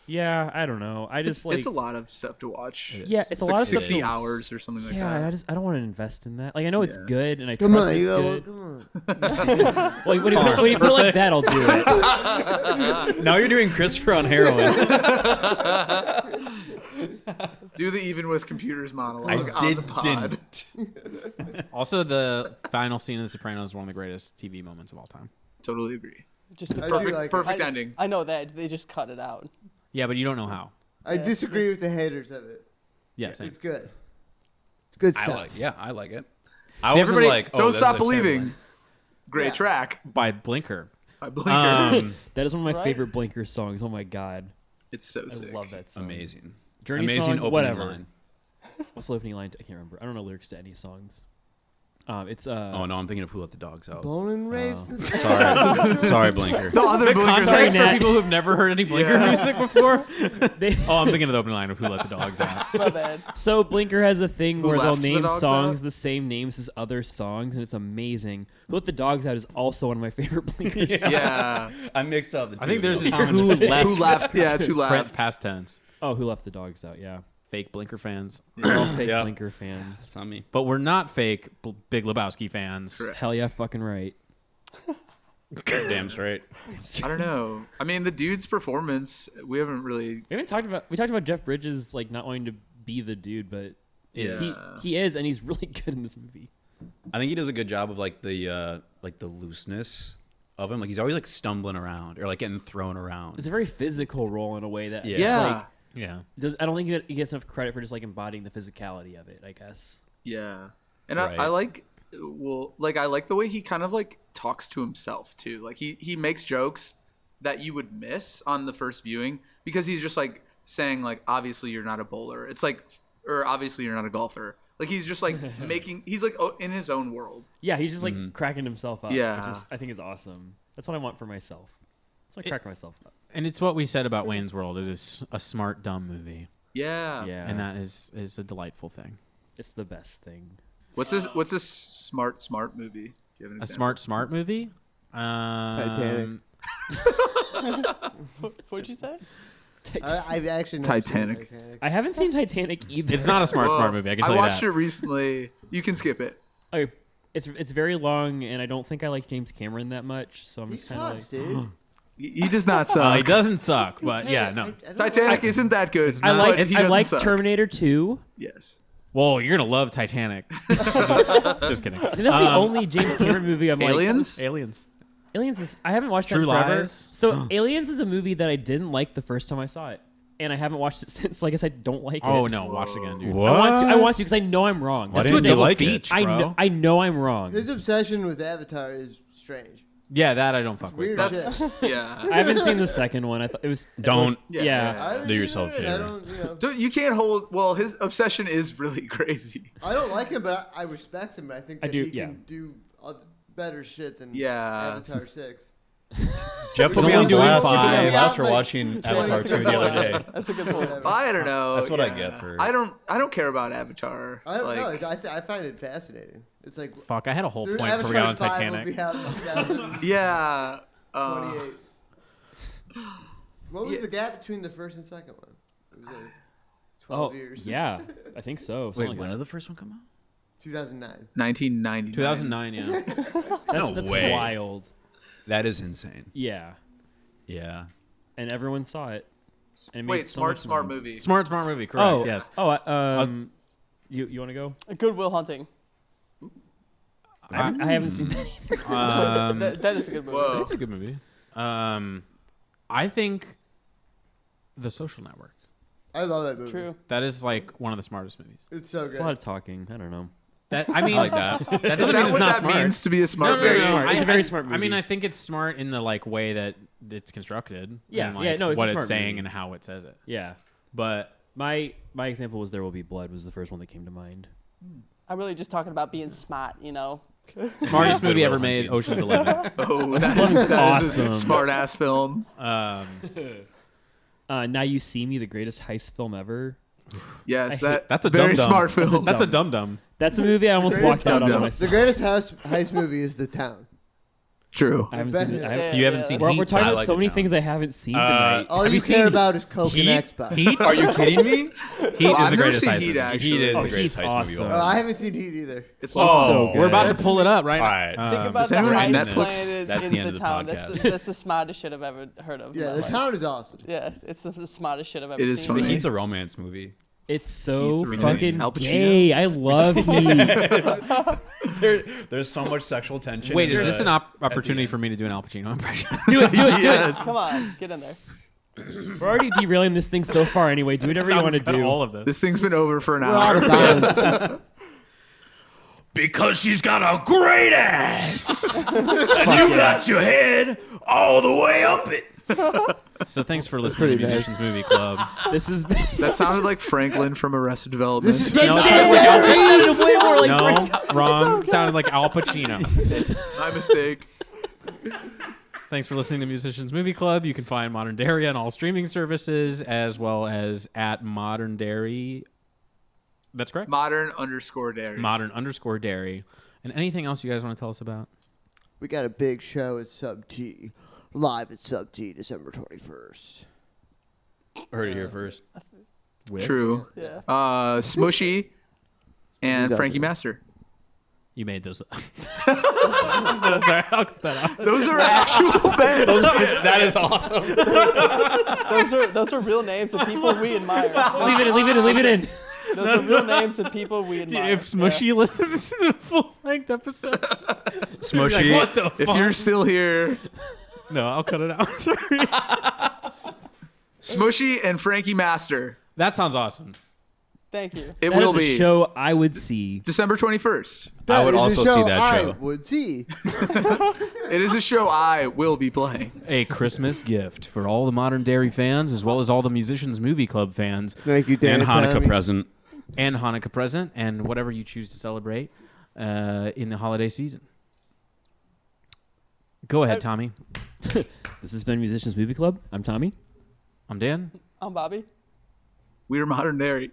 Yeah, I don't know. I just like It's a lot of stuff to watch. yeah, it's a It's lot like of stuff. 60 to- hours or something like Yeah, that. I don't want to invest in that. Like I know it's Yeah. good, and I Come trust on, it's you good. go. Come on. Like when you put it like that, I'll do it. Now you're doing Christopher on heroin. Do the even with computers monologue I on did, the pod. didn't. Also, the final scene of The Sopranos is one of the greatest TV moments of all time. Totally agree. Just the I do Perfect, like it. perfect ending. I know that they just cut it out. Yeah, but you don't know how. I disagree with the haters of it. Yeah, same. It's good. It's good I stuff. like I like it. See, I wasn't everybody- like, oh, Don't this is stop a terrible believing. one. Great Yeah. track By Blinker. by Blinker. That is one of my Right? favorite Blinker songs. Oh my god, It's so I sick. love that song. Amazing. Journey Amazing song, opening whatever. line. What's the opening line? I can't remember. I don't know lyrics to any songs. It's Oh no, I'm thinking of Who Let the Dogs Out. Born and raised. Sorry, Blinker. The other Blinkers. Context for people who've never heard any Blinker Yeah. music before. I'm thinking of the opening line of Who Let the Dogs Out. My bad. So Blinker has a thing Who where they'll Left the name Dogs songs Out? the same names as other songs, and it's amazing. Who Let the Dogs Out is also one of my favorite Blinker songs. Yeah. I mixed up the two. I think there's this Who Who Left. Who left? Yeah, it's Who left. Past tense. Oh, Who Left the Dogs Out? Yeah. Fake Blinker fans. We're all fake Yeah. Blinker fans. It's on me. But we're not fake Big Lebowski fans. Correct. Hell yeah, fucking right. Damn straight. I don't know. I mean, the dude's performance, we haven't really. We talked about Jeff Bridges like not wanting to be the dude, but Yeah. he is, and he's really good in this movie. I think he does a good job of like the looseness of him. Like he's always like stumbling around or like getting thrown around. It's a very physical role in a way that Yeah. just, Yeah. like, Yeah. I don't think he gets enough credit for just like embodying the physicality of it, I guess. Yeah. And Right. I like, I like the way he kind of like talks to himself too. Like he makes jokes that you would miss on the first viewing because he's just like saying like, obviously you're not a bowler. It's like, or obviously you're not a golfer. Like he's just like he's like in his own world. Yeah, he's just like cracking himself up. Yeah. Which is, I think is awesome. That's what I want for myself. That's why I crack myself up. And it's what we said about Wayne's World. It is a smart, dumb movie. Yeah. Yeah. And that is a delightful thing. It's the best thing. What's this smart movie? Do you have an A example? smart movie? Titanic. What'd you say? I've actually never seen Titanic. Titanic. I haven't seen Titanic either. It's not a smart Whoa. movie. I can tell I you watched that. it recently. You can skip it. Okay, it's very long, and I don't think I like James Cameron that much, so I'm He just kind of like. sucks, dude. He does not suck. He doesn't suck, but yeah, no. I don't Titanic isn't that good. I like but he I doesn't like suck. Terminator 2. Yes. Whoa, you're gonna love Titanic. Just kidding. I think that's the only James Cameron movie I'm like. Aliens? Aliens. Aliens is I haven't watched True that in forever. Lies? So Aliens is a movie that I didn't like the first time I saw it, and I haven't watched it since. So I guess I don't like it. Oh no, watch it again, dude. What? I want to because I know I'm wrong. Why That's didn't what you they- like it? Feach, I bro. know I'm wrong. His obsession with Avatar is strange. Yeah, that I don't fuck with. Weird That's shit. yeah. I haven't seen the second one. I thought it was Don't. Yeah. I didn't Do either, yourself a and I favor. don't, you know, Dude, you can't hold. Well, his obsession is really crazy. I don't like him, but I respect him. But I think I that do, he yeah. can do better shit than Yeah. Avatar 6. Jeff put me only on doing blast. five. Put me on blast for Like, watching 20 Avatar 2 the other day. That's a good point. I don't know. That's what I yeah. get for- I don't care about Avatar. I don't like, know. I find it fascinating. It's like Fuck, I had a whole their point before we got on Avatar 5 will be Titanic. out in 2028. Yeah. What was yeah. the gap between the first and second one? It was like 12 years. yeah, I think so. Wait, something like when that. did the first one come out? 2009. 1999. 2009, yeah. That's way. wild. That is insane. Yeah, Yeah. and everyone saw it. And it made Wait, so smart much money. movie. Smart movie, correct? Oh Yes. Oh, you want to go? Good Will Hunting. I haven't seen that either. That is a good movie. Whoa. It's a good movie. I think The Social Network. I love that movie. True. That is like one of the smartest movies. It's so It's a lot good. of talking. I don't know. That I mean, I like that. That Is doesn't that mean it's what not that smart. means to be a smart very movie? smart. It's a very smart I mean, movie. I think it's smart in the like way that it's constructed. Yeah, and, like, yeah, no, it's a what it's smart saying movie. and how it says it. Yeah. But My example was There Will Be Blood was the first one that came to mind. I'm really just talking about being smart, you know. smartest Good movie Will ever made, Hunting. Ocean's 11. Oh, that is a awesome. smart ass film. Now You See Me, the greatest heist film ever. Yes, hate- That's a very dum-dum. smart film. That's a dum dum. That's a movie I almost walked out on dum-dum. by The myself. greatest heist movie is The Town. True. I haven't seen it. Yeah, You haven't yeah. seen We're Heat? talking I about like so The many Town. things I haven't seen tonight. All Have you you care seen about is Coke Heat? and Xbox. Heat? Are you kidding me? Heat Well, is the I've never greatest seen heist Heat, movie. actually. Heat is Oh, the greatest Heat's heist awesome. movie. I haven't seen Heat either. It's so good. We're about to pull it up right All now. right. Think about Is the that right? heist Netflix? planted That's in the end the of the town. podcast. That's the smartest shit I've ever heard of. in Yeah, my The life. Town is awesome. Yeah, it's the smartest shit I've ever It is seen. funny. Heat's a romance movie. It's so He's really fucking Al Pacino. gay. I love Heat. There's so much sexual tension. Wait, in is this the- an opportunity for me to do an Al Pacino impression? Do it. Yes. Come on, get in there. We're already derailing this thing so far anyway. Do whatever you want to Cut do. all of this. This thing's been over for an We're out hour. of bounds. Because she's got a great ass. Fuck You yeah. got your head all the way up it. So thanks for listening to Musicians Movie Club. This is That sounded like Franklin from Arrested Development. This has been No, it sounded way more like No, wrong. Sounded like Al Pacino. My mistake. Thanks for listening to Musicians Movie Club. You can find Modern Dairy on all streaming services, as well as at Modern Dairy. That's correct. Modern_dairy. Modern_dairy. And anything else you guys want to tell us about? We got a big show at Sub T, live at Sub T, December 21st. Heard it here first. With? True. Yeah. Smushy and Frankie Master. You made those up. No, sorry, I'll cut that out. Those are actual bands. That is awesome. Those are real names of people we admire. leave it in. Those are real names of people we admire. If Smushy listens to the full-length episode, Smushy. like, what the fuck? If you're still here, No, I'll cut it out. Sorry. Smushy and Frankie Master. That sounds awesome. Thank you. It That will is a be show I would see. December 21st. I would is a also see that I show. would see. It is a show I will be playing. A Christmas gift for all the Modern Dairy fans, as well as all the Musicians Movie Club fans. Thank you, Dan. And Hanukkah Tommy. present. And Hanukkah present, and whatever you choose to celebrate in the holiday season. Go ahead, Tommy. This has been Musicians Movie Club. I'm Tommy. I'm Dan. I'm Bobby. We are Modern Dairy.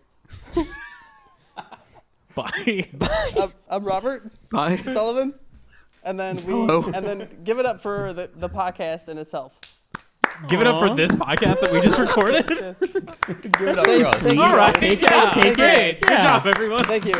Bye. I'm Robert Bye. Sullivan. And then give it up for the podcast in itself. Give it up for this podcast that we just recorded. Give it up Very for us. sweet. All right. Take it. Good job, everyone. Thank you.